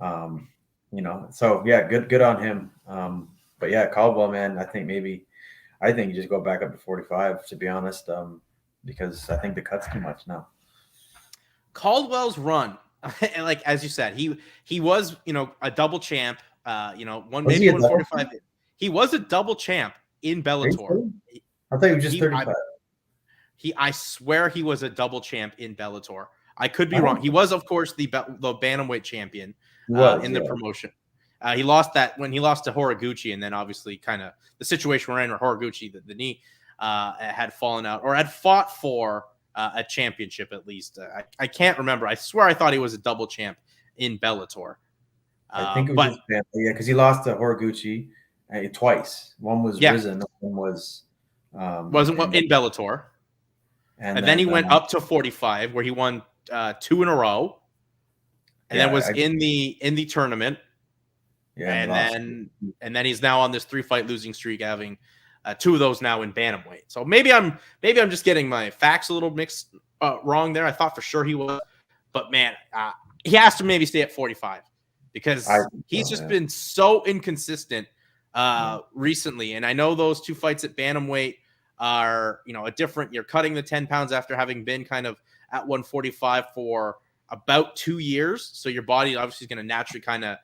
So yeah, good on him. But yeah, Caldwell, man, I think you just go back up to 45, to be honest, because I think the cut's too much now. Caldwell's run, like as you said, he was a double champ. One maybe 145. He was a double champ in Bellator. I thought he was just 35. I swear he was a double champ in Bellator. I could be wrong. He was, of course, the bantamweight champion in the promotion. He lost that when he lost to Horiguchi, and then obviously kind of the situation we're in where Horiguchi, the knee had fallen out or had fought for a championship at least. I can't remember. I swear I thought he was a double champ in Bellator. I think it was because he lost to Horiguchi twice. One was Risen, one was wasn't in Bellator, and then he went up to 45 where he won 2 in a row, and then was in the tournament. Yeah, and then he's now on this 3-fight losing streak, having 2 of those now in bantamweight. So maybe I'm just getting my facts a little mixed wrong there. I thought for sure he was, but man, he has to maybe stay at 45 because he's just been so inconsistent recently. And I know those 2 fights at bantamweight are a different. You're cutting the 10 pounds after having been kind of at 145 for about 2 years, so your body obviously is going to naturally kind of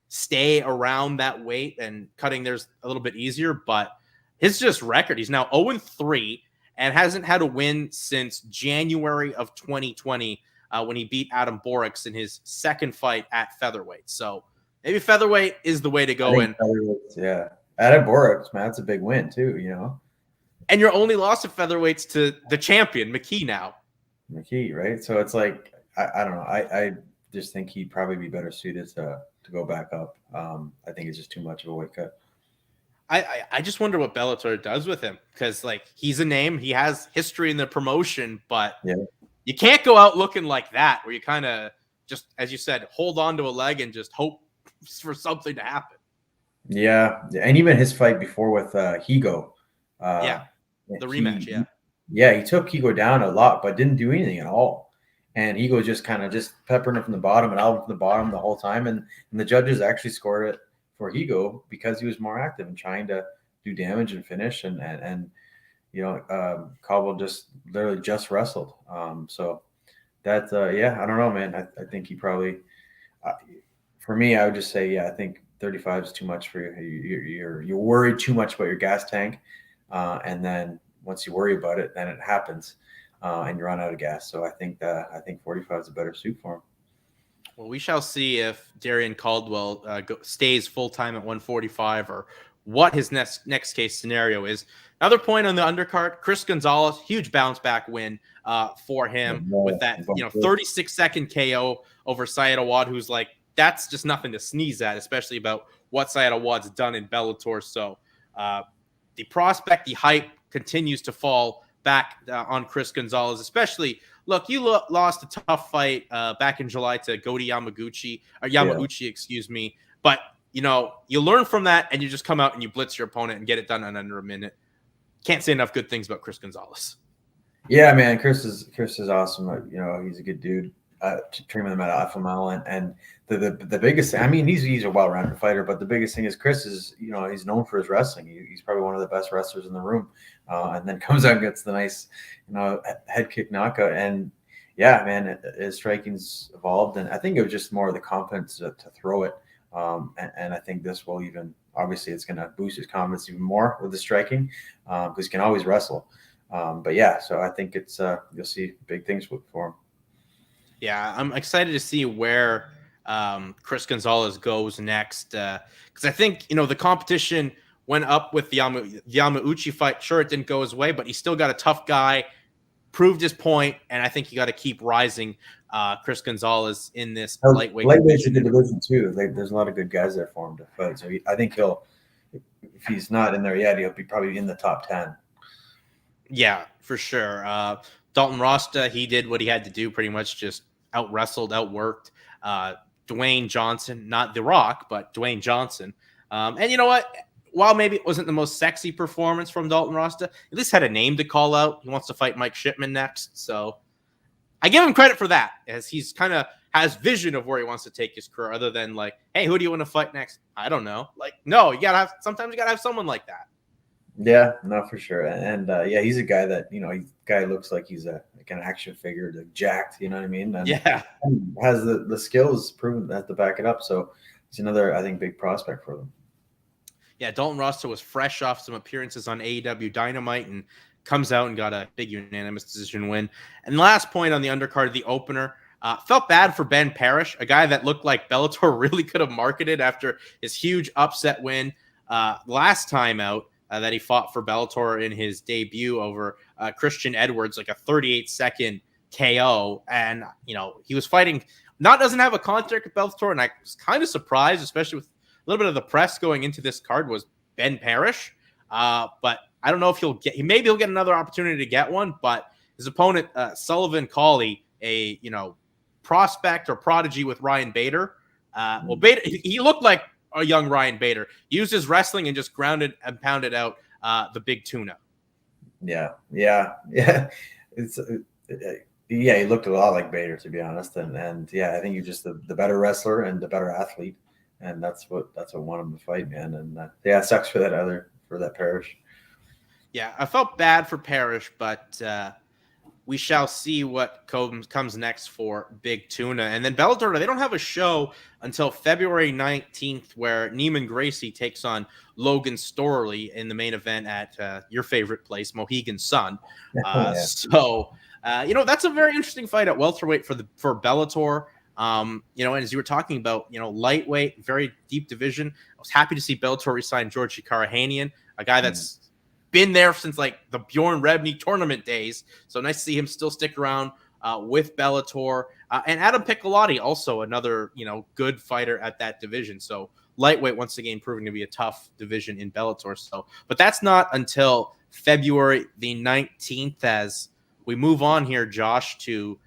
stay around that weight, and cutting there's a little bit easier. But his just record, he's now 0-3 and hasn't had a win since January of 2020 when he beat Adam Borics in his second fight at featherweight. So maybe featherweight is the way to go. Yeah, Adam Borics, man, that's a big win too. And your only loss of featherweights to the champion McKee now. McKee, right? So it's like I don't know. I just think he'd probably be better suited to go back up. I think it's just too much of a weight cut. I just wonder what Bellator does with him, because like he's a name, he has history in the promotion, but you can't go out looking like that where you kind of just, as you said, hold on to a leg and just hope for something to happen. Yeah, and even his fight before with Higo. The rematch. He took Higo down a lot, but didn't do anything at all. And Higo just kind of just peppering him from the bottom and out from the bottom the whole time. And the judges actually scored it for Higo because he was more active and trying to do damage and finish. And Caldwell just literally just wrestled. So that, I don't know, man. I think he probably, for me, I would just say, I think 35 is too much for you. You're worried too much about your gas tank. And then once you worry about it, then it happens. And you run out of gas. So I think 45 is a better suit for him. Well, we shall see if Darrion Caldwell stays full-time at 145 or what his next case scenario is. Another point on the undercard, Chris Gonzalez, huge bounce-back win for him with that 36-second KO over Syed Awad, who's like, that's just nothing to sneeze at, especially about what Syed Awad's done in Bellator. So the prospect, the hype continues to fall back on Chris Gonzalez, especially. Look, you lost a tough fight back in July to Goto Yamauchi, excuse me. But, you learn from that and you just come out and you blitz your opponent and get it done in under a minute. Can't say enough good things about Chris Gonzalez. Yeah, man, Chris is awesome. He's a good dude. Treatment him at Alpha Mile, and the biggest thing, I mean, he's a well-rounded fighter, but the biggest thing is Chris is, he's known for his wrestling. He's probably one of the best wrestlers in the room, and then comes out and gets the nice, head kick knockout. And yeah, man, his striking's evolved, and I think it was just more of the confidence to throw it. And I think this will even, obviously, it's going to boost his confidence even more with the striking, because he can always wrestle. But yeah, so I think it's you'll see big things for him. Yeah, I'm excited to see where Chris Gonzalez goes next, because I think the competition went up with the Yamauchi fight. Sure, it didn't go his way, but he still got a tough guy, proved his point, and I think you got to keep rising Chris Gonzalez in this lightweight. Lightweight's a good division too. There's a lot of good guys there for him to fight. So I think if he's not in there yet, he'll be probably in the top 10. Yeah, for sure. Dalton Rasta, he did what he had to do, pretty much just out-wrestled, outworked Dwayne Johnson, not The Rock, but Dwayne Johnson. And you know what? While maybe it wasn't the most sexy performance from Dalton Rasta, at least had a name to call out. He wants to fight Mike Shipman next. So I give him credit for that, as he's kind of has vision of where he wants to take his career, other than like, hey, who do you want to fight next? I don't know. Like, no, sometimes you gotta have someone like that. Yeah, no, for sure. And yeah, he's a guy that, guy looks like he's like an action figure, like jacked, you know what I mean? And Yeah. has the skills proven that to back it up. So he's another, I think, big prospect for them. Yeah, Dalton Rasta was fresh off some appearances on AEW Dynamite and comes out and got a big unanimous decision win. And last point on the undercard, the opener, felt bad for Ben Parrish, a guy that looked like Bellator really could have marketed after his huge upset win last time out that he fought for Bellator in his debut over Christian Edwards, like a 38-second KO. And, he was fighting, doesn't have a contract with Bellator, and I was kind of surprised, especially with a little bit of the press going into this card, was Ben Parrish. But I don't know if maybe he'll get another opportunity to get one, but his opponent, Sullivan Cauley, a, prospect or prodigy with Ryan Bader. Well, Bader, he looked like a young Ryan Bader. He used his wrestling and just grounded and pounded out the big tuna. Yeah. He looked a lot like Bader, to be honest. And yeah, I think you're just the better wrestler and the better athlete. And that's what won him the fight, man. And it sucks for that Parrish. Yeah, I felt bad for Parrish, but we shall see what comes next for Big Tuna. And then Bellator, they don't have a show until February 19th, where Neiman Gracie takes on Logan Storley in the main event at your favorite place, Mohegan Sun. So, that's a very interesting fight at welterweight for Bellator. And as you were talking about, lightweight, very deep division. I was happy to see Bellator resign Georgi Karahanian, a guy that's been there since like the Bjorn Rebney tournament days. So nice to see him still stick around with Bellator. And Adam Piccolotti, also another, good fighter at that division. So lightweight, once again, proving to be a tough division in Bellator. So, but that's not until February the 19th, as we move on here, Josh, to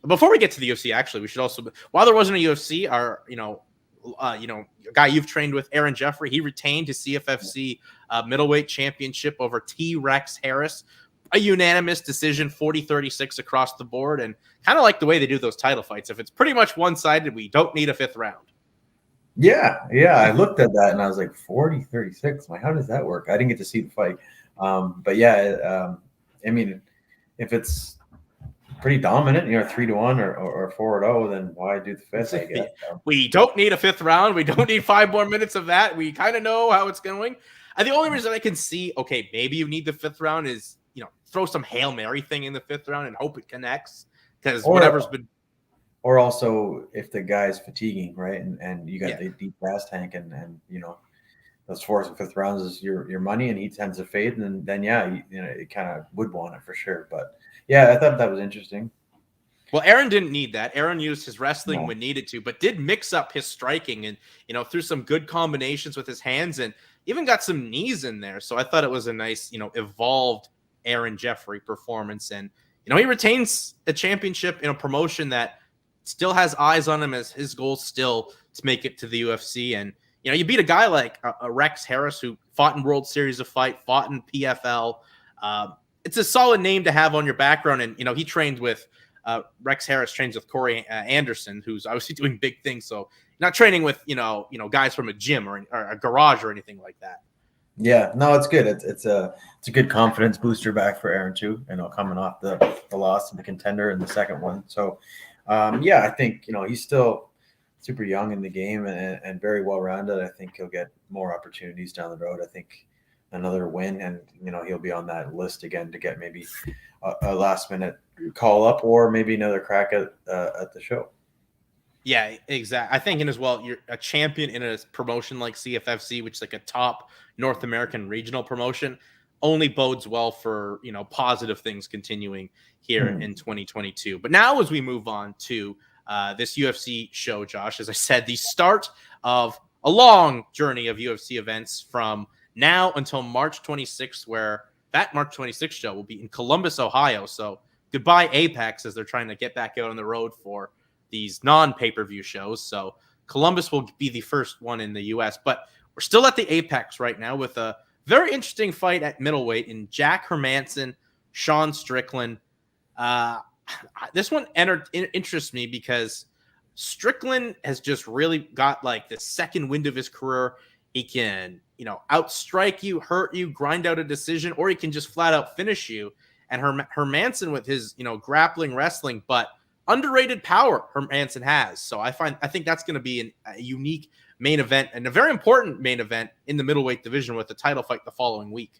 before we get to the UFC, actually, we should also, while there wasn't a UFC, our, a guy you've trained with, Aaron Jeffrey, he retained his CFFC middleweight championship over T-Rex Harris. A unanimous decision, 40-36 across the board, and kind of like the way they do those title fights. If it's pretty much one-sided, we don't need a fifth round. Yeah. I looked at that and I was like, 40-36. Like, how does that work? I didn't get to see the fight. But yeah, I mean, if it's pretty dominant, 3-1 or 4-0, then why do the fifth? I guess. We don't need a fifth round. We don't need 5 more minutes of that. We kind of know how it's going. And the only reason I can see, okay, maybe you need the fifth round is, throw some Hail Mary thing in the fifth round and hope it connects, because whatever's been. Or also if the guy's fatiguing, right? And you got the deep gas tank and those fourth and fifth rounds is your money, and he tends to fade, and then it kind of would want it for sure. But yeah, I thought that was interesting. Well, Aaron didn't need that. Aaron used his wrestling when needed to, but did mix up his striking and, threw some good combinations with his hands and even got some knees in there. So I thought it was a nice, evolved Aaron Jeffrey performance. And, he retains a championship in a promotion that still has eyes on him, as his goal still to make it to the UFC. And, you beat a guy like a Rex Harris, who fought in World Series of Fight, fought in PFL. It's a solid name to have on your background. And, he trained with Rex Harris trains with Corey Anderson, who's obviously doing big things. So not training with, guys from a gym or a garage or anything like that. Yeah, no, it's good. It's a good confidence booster back for Aaron too, coming off the loss to the contender in the second one. So, I think, he's still super young in the game and very well-rounded. I think he'll get more opportunities down the road. I think another win and, he'll be on that list again to get maybe a last-minute call-up or maybe another crack at the show. Yeah, exactly. I think, and as well, you're a champion in a promotion like CFFC, which is like a top North American regional promotion, only bodes well for, positive things continuing here in 2022. But now as we move on to this UFC show, Josh, as I said, the start of a long journey of UFC events from now until March 26th, where that March 26th show will be in Columbus, Ohio. So goodbye Apex, as they're trying to get back out on the road for these non-pay-per-view shows. So Columbus will be the first one in the US, but we're still at the Apex right now with a very interesting fight at middleweight in Jack Hermansson, Sean Strickland. This one interests me because Strickland has just really got like the second wind of his career. He can, outstrike you, hurt you, grind out a decision, or he can just flat out finish you. And Hermansson with his, grappling, wrestling, but underrated power Hermansson has. So I think that's going to be a unique main event and a very important main event in the middleweight division with the title fight the following week.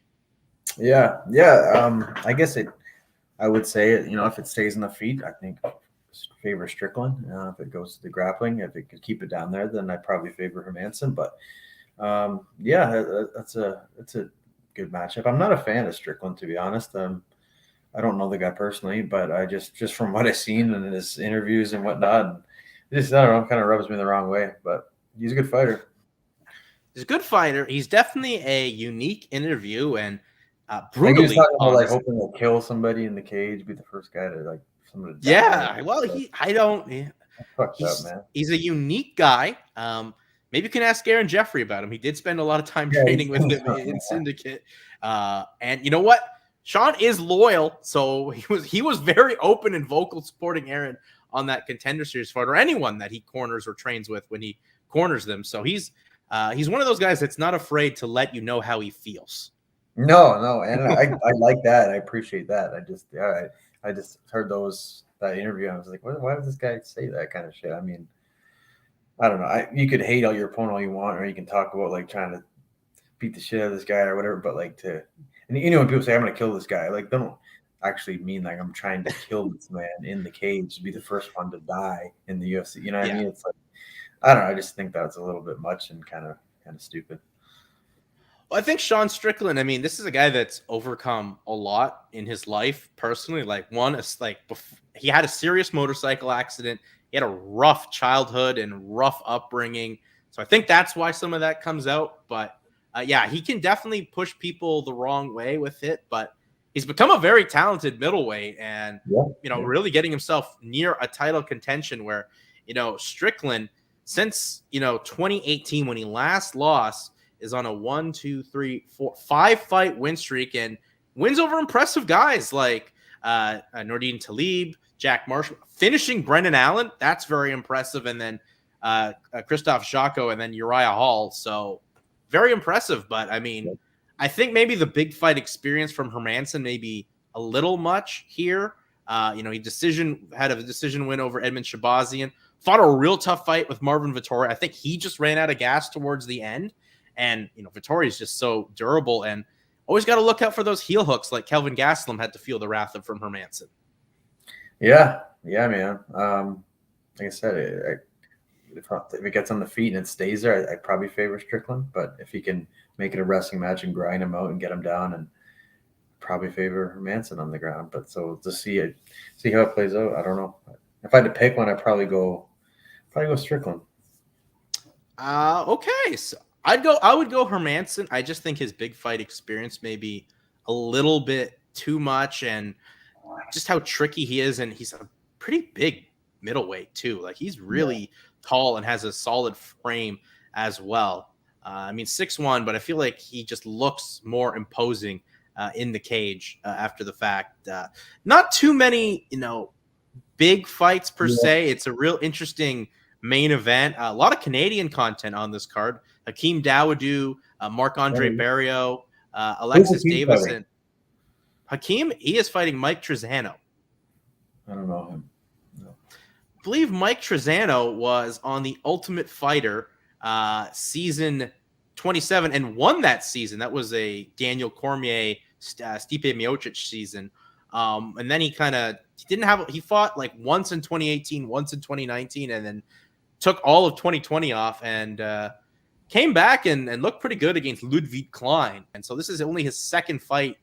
Yeah. I guess I would say it. If it stays on the feet, I think favor Strickland. If it goes to the grappling, if it could keep it down there, then I probably favor Hermansson. But that's a good matchup. I'm not a fan of Strickland, to be honest. I don't know the guy personally, but I just from what I've seen in his interviews and whatnot, I don't know, kind of rubs me the wrong way. But he's a good fighter. He's a good fighter. He's definitely a unique interview and brutally. He was talking about hoping to kill somebody in the cage, be the first guy to somebody. Yeah, well, Fucked up, man. He's a unique guy. Maybe you can ask Aaron Jeffrey about him. He did spend a lot of time training with him in Syndicate. And you know what? Sean is loyal, so he was very open and vocal supporting Aaron on that Contender Series fight, or anyone that he corners or trains with when he corners them. So he's one of those guys that's not afraid to let you know how he feels. No, and I like that. I appreciate that. I just heard that interview, and I was like, why would this guy say that kind of shit? I mean, I don't know. You could hate your opponent all you want, or you can talk about trying to beat the shit out of this guy or whatever. But when people say I'm going to kill this guy, they don't actually mean I'm trying to kill this man in the cage to be the first one to die in the UFC. You know what I mean? It's I don't know. I just think that's a little bit much and kind of stupid. Well, I think Sean Strickland, this is a guy that's overcome a lot in his life personally. He had a serious motorcycle accident. He had a rough childhood and rough upbringing. So I think that's why some of that comes out. But he can definitely push people the wrong way with it. But he's become a very talented middleweight and, really getting himself near a title contention where, Strickland, since, 2018, when he last lost, is on a 5-fight win streak and wins over impressive guys like Nordine Talib, Jack Marshall, finishing Brendan Allen. That's very impressive. And then Christoph Jocko and then Uriah Hall. So very impressive. But I think maybe the big fight experience from Hermansson may be a little much here. He had a decision win over Edmund Shabazian, fought a real tough fight with Marvin Vettori. I think he just ran out of gas towards the end. And, Vettori is just so durable and always got to look out for those heel hooks like Kelvin Gastelum had to feel the wrath of from Hermansson. Yeah, man. Like I said, if it gets on the feet and it stays there, I'd probably favor Strickland. But if he can make it a wrestling match and grind him out and get him down, and probably favor Hermansson on the ground. But so to see how it plays out, I don't know. If I had to pick one, I'd probably go Strickland. Okay, so I would go Hermansson. I just think his big fight experience may be a little bit too much, and just how tricky he is. And he's a pretty big middleweight too. He's really tall and has a solid frame as well. 6'1", but I feel like he just looks more imposing in the cage after the fact. Not too many, big fights per se. It's a real interesting main event. A lot of Canadian content on this card. Hakeem Dawodu, Marc-Andre Barrio, Alexis Davis. And Hakeem, he is fighting Mike Trezano. I don't know him. No. I believe Mike Trezano was on the Ultimate Fighter season 27 and won that season. That was a Daniel Cormier, Stipe Miocic season. And then he fought once in 2018, once in 2019, and then took all of 2020 off and came back and looked pretty good against Ludwig Klein. And so this is only his second fight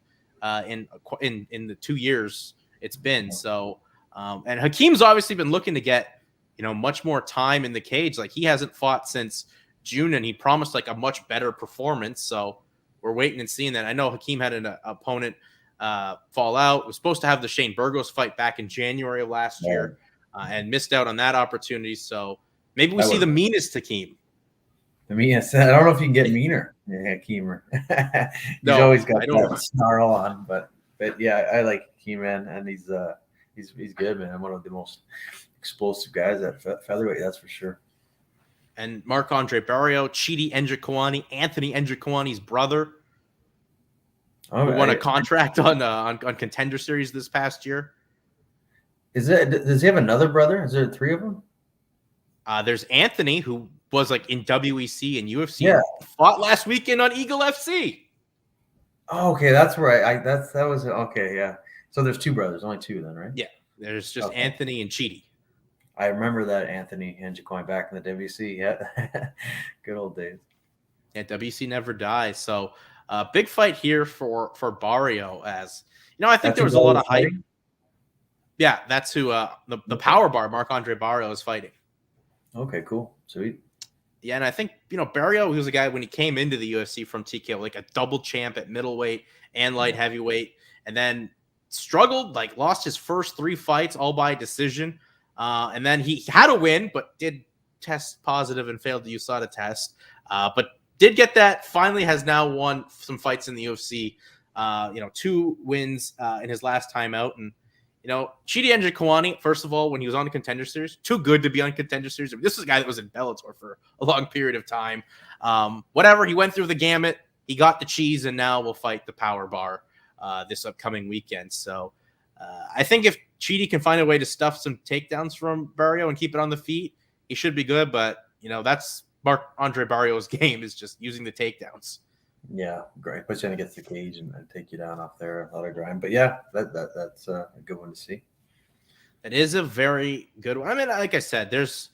in the 2 years it's been. So, and Hakeem's obviously been looking to get, much more time in the cage. He hasn't fought since June, and he promised like a much better performance. So we're waiting and seeing that. I know Hakeem had an opponent fall out. Was supposed to have the Shane Burgos fight back in January of last year, and missed out on that opportunity. So maybe we see the meanest Hakeem. The meanest. I don't know if you can get meaner, Hakeem. He's always got that snarl on, but yeah, I like Hakeem, man, and he's good, man. One of the most explosive guys at featherweight, that's for sure. And Marc-Andre Barrio, Chidi Njokuani, Anthony Njokuani's brother, who won a contract on Contender Series this past year. Does he have another brother? Is there 3 of them? There's Anthony, who was like in WEC and UFC. Yeah. Fought last weekend on Eagle FC. Oh, okay, that's right. That was okay. Yeah. So there's 2 brothers, only 2 then, right? Yeah. There's just Anthony and Chidi. I remember that Anthony Njokuani back in the WC. Yeah, good old days. Yeah, WC never dies. So, big fight here for Barrio. As I think there was a lot of hype. Yeah, that's who the power bar Marc-Andre Barrio is fighting. Okay, cool, sweet. Yeah, and I think Barrio, he was a guy when he came into the UFC from TKO, like a double champ at middleweight and light heavyweight, and then struggled, like lost his first 3 fights all by decision. And then he had a win, but did test positive and failed the USADA test. But did get that. Finally has now won some fights in the UFC. 2 wins in his last time out. And, Chidi Njokuani, first of all, when he was on the Contender Series, too good to be on Contender Series. I mean, this is a guy that was in Bellator for a long period of time. Whatever, he went through the gamut. He got the cheese, and now will fight the power bar this upcoming weekend. So I think if Chidi can find a way to stuff some takedowns from Barrio and keep it on the feet, he should be good. But, that's Marc-Andre Barrio's game, is just using the takedowns. Yeah, great. Push in against the cage and take you down off there, a lot of grind. But yeah, that's a good one to see. It is a very good one. I mean, like I said, there's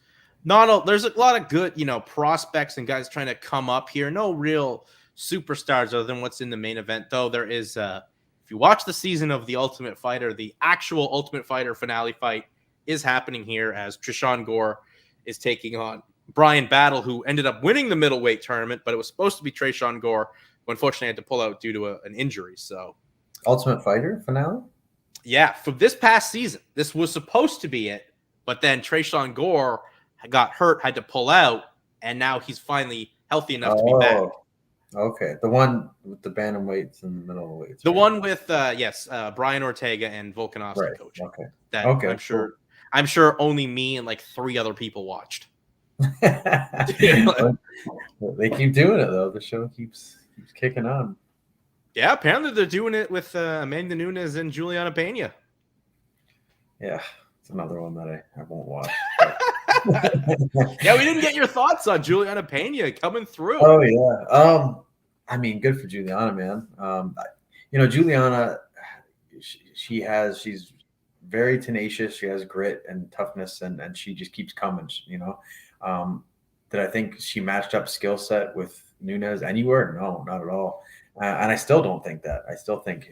a lot of good, prospects and guys trying to come up here. No real superstars other than what's in the main event, though. There is if you watch the season of The Ultimate Fighter, the actual Ultimate Fighter finale fight is happening here as Trishan Gore is taking on Brian Battle, who ended up winning the middleweight tournament, but it was supposed to be Trishan Gore, who unfortunately had to pull out due to an injury. So, Ultimate Fighter finale? Yeah, from this past season. This was supposed to be it, but then Trishan Gore got hurt, had to pull out, and now he's finally healthy enough to be back. Okay, the one with the bantamweights and the middleweights. The one with Brian Ortega and Volkanovski coaching. Okay. That I'm sure only me and like 3 other people watched. They keep doing it though. The show keeps kicking on. Yeah, apparently they're doing it with Amanda Nunes and Juliana Pena. Yeah, it's another one that I won't watch. Yeah, we didn't get your thoughts on Juliana Pena coming through. Oh yeah. I mean, good for Juliana, man. Juliana, she's very tenacious. She has grit and toughness, and she just keeps coming. Did I think she matched up skill set with Nunes anywhere? No, not at all. And I still don't think that. I still think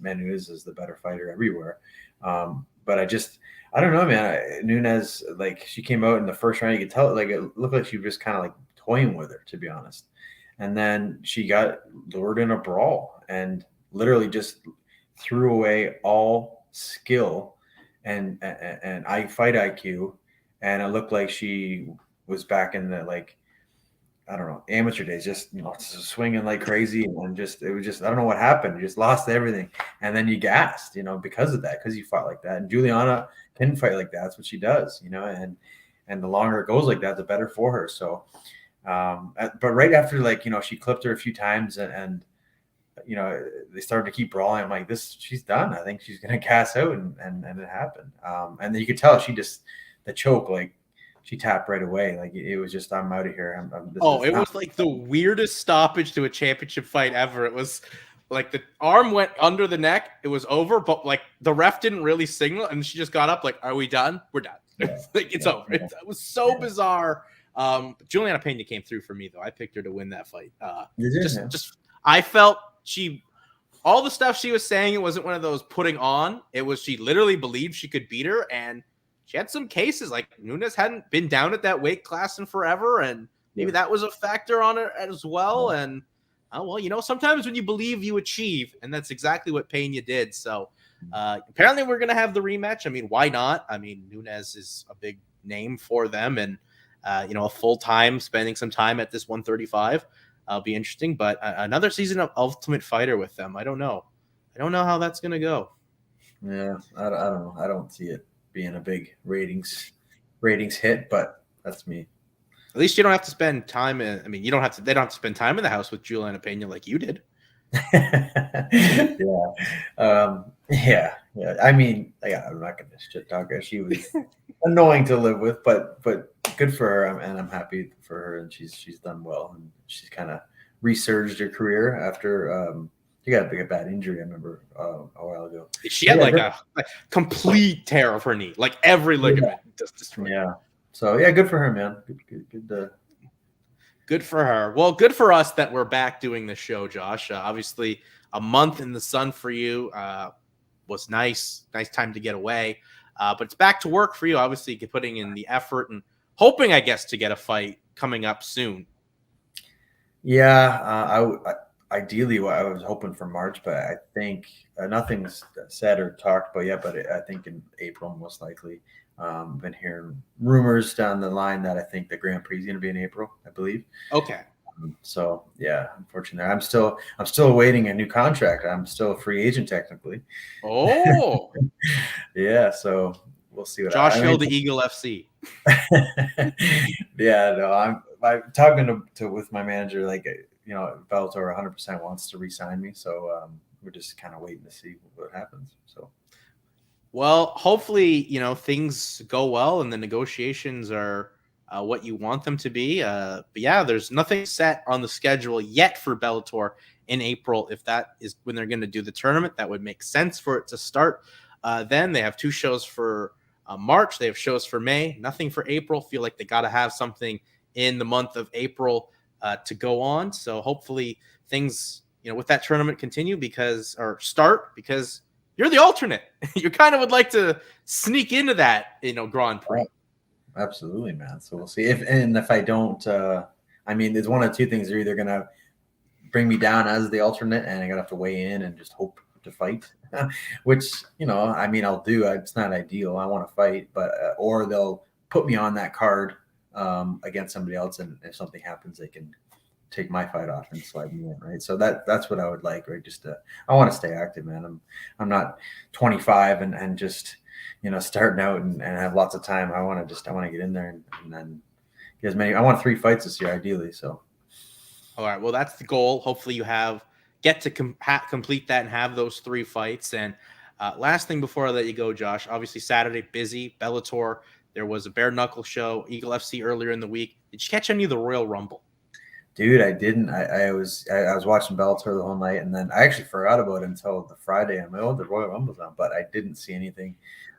Nunes is the better fighter everywhere. But I don't know, man. Nunes, like, she came out in the first round. You could tell, like, it looked like she was just kind of like toying with her, to be honest. And then she got lured in a brawl and literally just threw away all skill and fight IQ. And it looked like she was back in the, like, I don't know, amateur days, just swinging like crazy, and it was I don't know what happened. You just lost everything, and then you gassed, because of that, because you fought like that. And Juliana can fight like that. That's what she does, and the longer it goes like that, the better for her. So, but right after, like, she clipped her a few times, and they started to keep brawling. I'm like, she's done. I think she's gonna gas out, and it happened. And then you could tell the choke, like, she tapped right away. Like, it was just, I'm out of here. It was like the weirdest stoppage to a championship fight ever. It was like the arm went under the neck. It was over, but like the ref didn't really signal, and she just got up like, "Are we done? We're done." It's over. It was so bizarre. Juliana Pena came through for me though. I picked her to win that fight. I felt all the stuff she was saying, it wasn't one of those putting on. It was, she literally believed she could beat her, and she had some cases. Like, Nunes hadn't been down at that weight class in forever, and maybe that was a factor on it as well. And well, sometimes when you believe, you achieve, and that's exactly what Pena did. So apparently we're going to have the rematch. I mean, why not? I mean, Nunes is a big name for them, and a full time spending some time at this 135 be interesting. But another season of Ultimate Fighter with them, I don't know how that's going to go. Yeah, I don't know. I don't see it being a big ratings hit, but that's me. At least you don't have to spend time. They don't have to spend time in the house with Juliana Pena like you did. Yeah. I mean, I'm not going to shit talk her. She was annoying to live with, but good for her, and I'm happy for her, and she's done well, and she's kind of resurged her career after she got a bad injury. I remember a while ago. She had a complete tear of her knee, like every ligament just destroyed. Yeah. So good for her, man. Good for her. Well, good for us that we're back doing the show, Josh. Obviously, a month in the sun for you was nice. Nice time to get away. But it's back to work for you. Obviously, putting in the effort and hoping, I guess, to get a fight coming up soon. Yeah, ideally, I was hoping for March, but I think nothing's said or talked about yet. But I think in April, most likely. Been hearing rumors down the line that I think the Grand Prix is going to be in April, I believe. Okay. So unfortunately, I'm still awaiting a new contract. I'm still a free agent technically. Oh. Yeah. So we'll see what Josh Hill to Eagle FC. Yeah. No, I'm talking to with my manager. Like, Bellator 100% wants to re-sign me. So we're just kind of waiting to see what happens. So. Well, hopefully, things go well and the negotiations are what you want them to be. But yeah, there's nothing set on the schedule yet for Bellator in April. If that is when they're going to do the tournament, that would make sense for it to start. Then they have 2 shows for March. They have shows for May. Nothing for April. Feel like they got to have something in the month of April to go on. So hopefully things, with that tournament continue because you're the alternate. You kind of would like to sneak into that, Grand Prix. Absolutely, man. So we'll see. If I don't, there's one of 2 things. They're either going to bring me down as the alternate and I got to have to weigh in and just hope to fight, which, I'll do. It's not ideal. I want to fight, but, or they'll put me on that card against somebody else. And if something happens, they can take my fight off and slide me in, right? So that's what I would like, right? I want to stay active, man. I'm not 25 and just starting out and have lots of time. I want to get in there and then get as many. I want 3 fights this year, ideally. So, all right. Well, that's the goal. Hopefully, you get to complete that and have those 3 fights. And last thing before I let you go, Josh. Obviously, Saturday busy. Bellator. There was a bare knuckle show. Eagle FC earlier in the week. Did you catch any of the Royal Rumble? Dude, I didn't. I was watching Bellator the whole night, and then I actually forgot about it until the Friday. I'm like, the Royal Rumble's on, but I didn't see anything.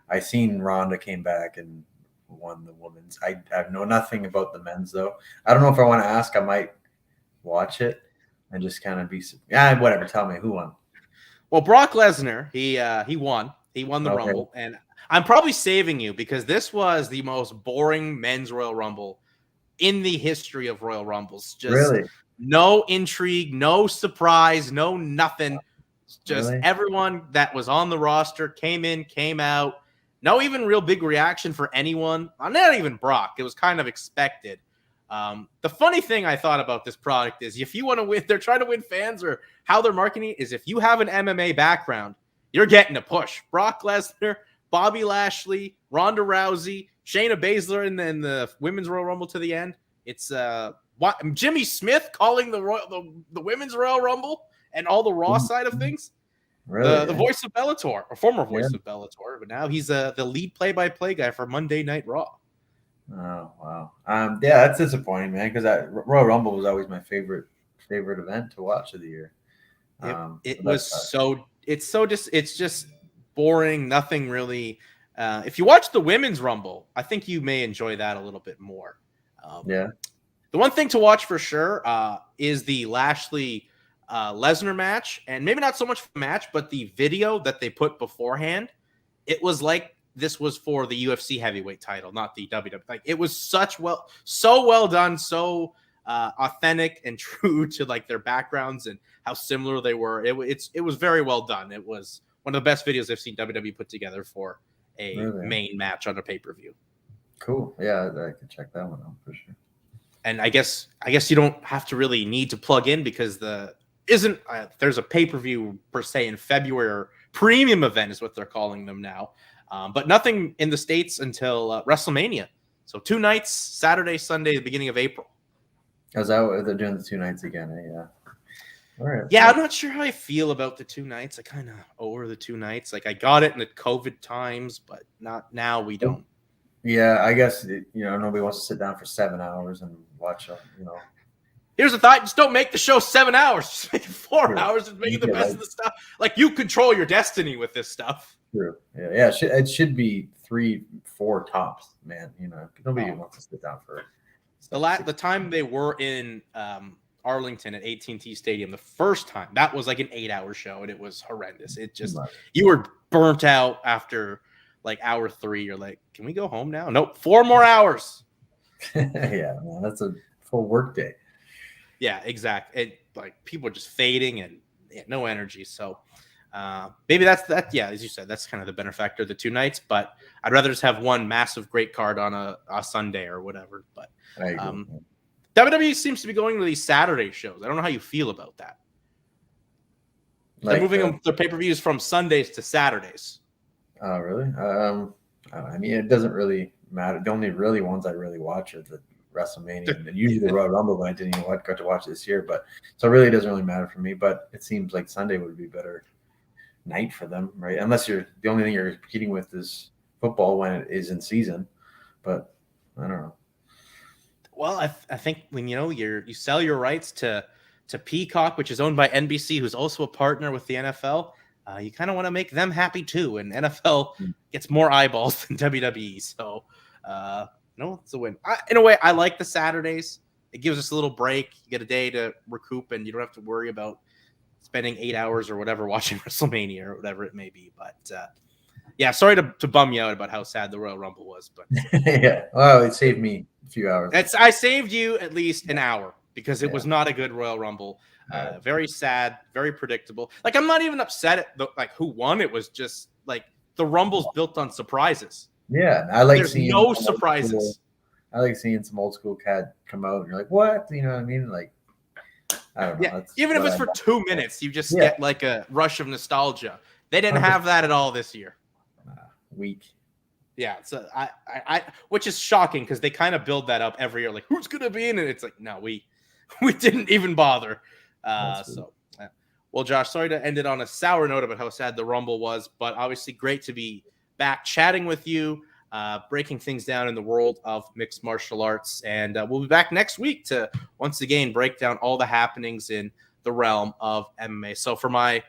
I seen Ronda came back and won the women's. I know nothing about the men's though. I don't know if I want to ask. I might watch it and just kind of be whatever. Tell me who won. Well, Brock Lesnar, he won. He won the Rumble, and I'm probably saving you because this was the most boring men's Royal Rumble in the history of Royal Rumbles. Just really? No intrigue, no surprise, no nothing. Just everyone that was on the roster came in, came out. No even real big reaction for anyone. Not even Brock. It was kind of expected. The funny thing I thought about this product is if you want to win, they're trying to win fans, or how they're marketing it is if you have an MMA background, you're getting a push. Brock Lesnar, Bobby Lashley, Ronda Rousey, Shayna Baszler, and then the Women's Royal Rumble to the end. It's Jimmy Smith calling the Women's Royal Rumble and all the Raw side of things. Really? The voice of Bellator, or former voice of Bellator, but now he's the lead play-by-play guy for Monday Night Raw. Oh wow! That's disappointing, man. Because that Royal Rumble was always my favorite event to watch of the year. It's just boring. Nothing really. If you watch the Women's Rumble, I think you may enjoy that a little bit more. The one thing to watch for sure is the Lashley Lesnar match, and maybe not so much the match, but the video that they put beforehand. It was like this was for the UFC heavyweight title, not the WWE. Like it was so well done, so authentic and true to like their backgrounds and how similar they were. It was very well done. It was one of the best videos I've seen WWE put together for a main match on a pay-per-view. Cool. Yeah, I could check that one out for sure. And I guess you don't have to really need to plug in because there's a pay-per-view per se in February. Premium event is what they're calling them now. But nothing in the States until WrestleMania. So 2 nights, Saturday, Sunday, the beginning of April. Is that what they're doing, the 2 nights again? Yeah. All right. Yeah, I'm not sure how I feel about the 2 nights. I kind of over the 2 nights. Like I got it in the COVID times, but not now. We don't. Yeah, I guess nobody wants to sit down for 7 hours and watch. Here's the thought: just don't make the show 7 hours. Just make it 4 hours and make it the best of the stuff. Like you control your destiny with this stuff. True. Yeah. It should be 3, 4 tops, man. Nobody wants to sit down for. The time they were in Arlington at AT&T Stadium, the first time, that was like an 8-hour show, and it was horrendous. It just you were burnt out after like hour 3. You're like, can we go home now? Nope, 4 more hours. Yeah, man, that's a full work day. Yeah, exactly. Like people are just fading and no energy. So maybe that's that. Yeah, as you said, that's kind of the benefactor of the 2 nights. But I'd rather just have one massive great card on a Sunday or whatever. But WWE seems to be going to these Saturday shows. I don't know how you feel about that. They're moving their pay-per-views from Sundays to Saturdays. Oh, really? I mean, it doesn't really matter. The only really ones I really watch are the WrestleMania and usually the Royal Rumble, but I didn't even got to watch this year. But so it really doesn't really matter for me. But it seems like Sunday would be a better night for them, right? Unless the only thing you're competing with is football when it is in season. But I don't know. Well, I think when you sell your rights to Peacock, which is owned by NBC, who's also a partner with the NFL, you kind of want to make them happy too. And NFL gets more eyeballs than WWE, so no, it's a win. In a way, I like the Saturdays. It gives us a little break. You get a day to recoup, and you don't have to worry about spending 8 hours or whatever watching WrestleMania or whatever it may be. But yeah, sorry to bum you out about how sad the Royal Rumble was, but yeah, well, it saved me a few hours. I saved you at least an hour because it was not a good Royal Rumble. Very sad, very predictable. Like I'm not even upset at who won. It was just like the Rumble's built on surprises. Yeah, I like seeing no surprises. I like seeing some old school cat come out and you're like, what? You know what I mean? Like, I don't know. Yeah. Even if it's for 2 minutes, you just get like a rush of nostalgia. They didn't have that at all this year. Weak. Yeah, so I which is shocking because they kind of build that up every year. Like, who's gonna be in it? It's like, no, we didn't even bother. Well, Josh, sorry to end it on a sour note about how sad the Rumble was, but obviously great to be back chatting with you, breaking things down in the world of mixed martial arts. And we'll be back next week to once again break down all the happenings in the realm of MMA. So for my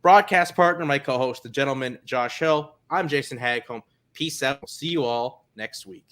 broadcast partner, my co-host, the gentleman Josh Hill, I'm Jason Hagholm. Peace out. See you all next week.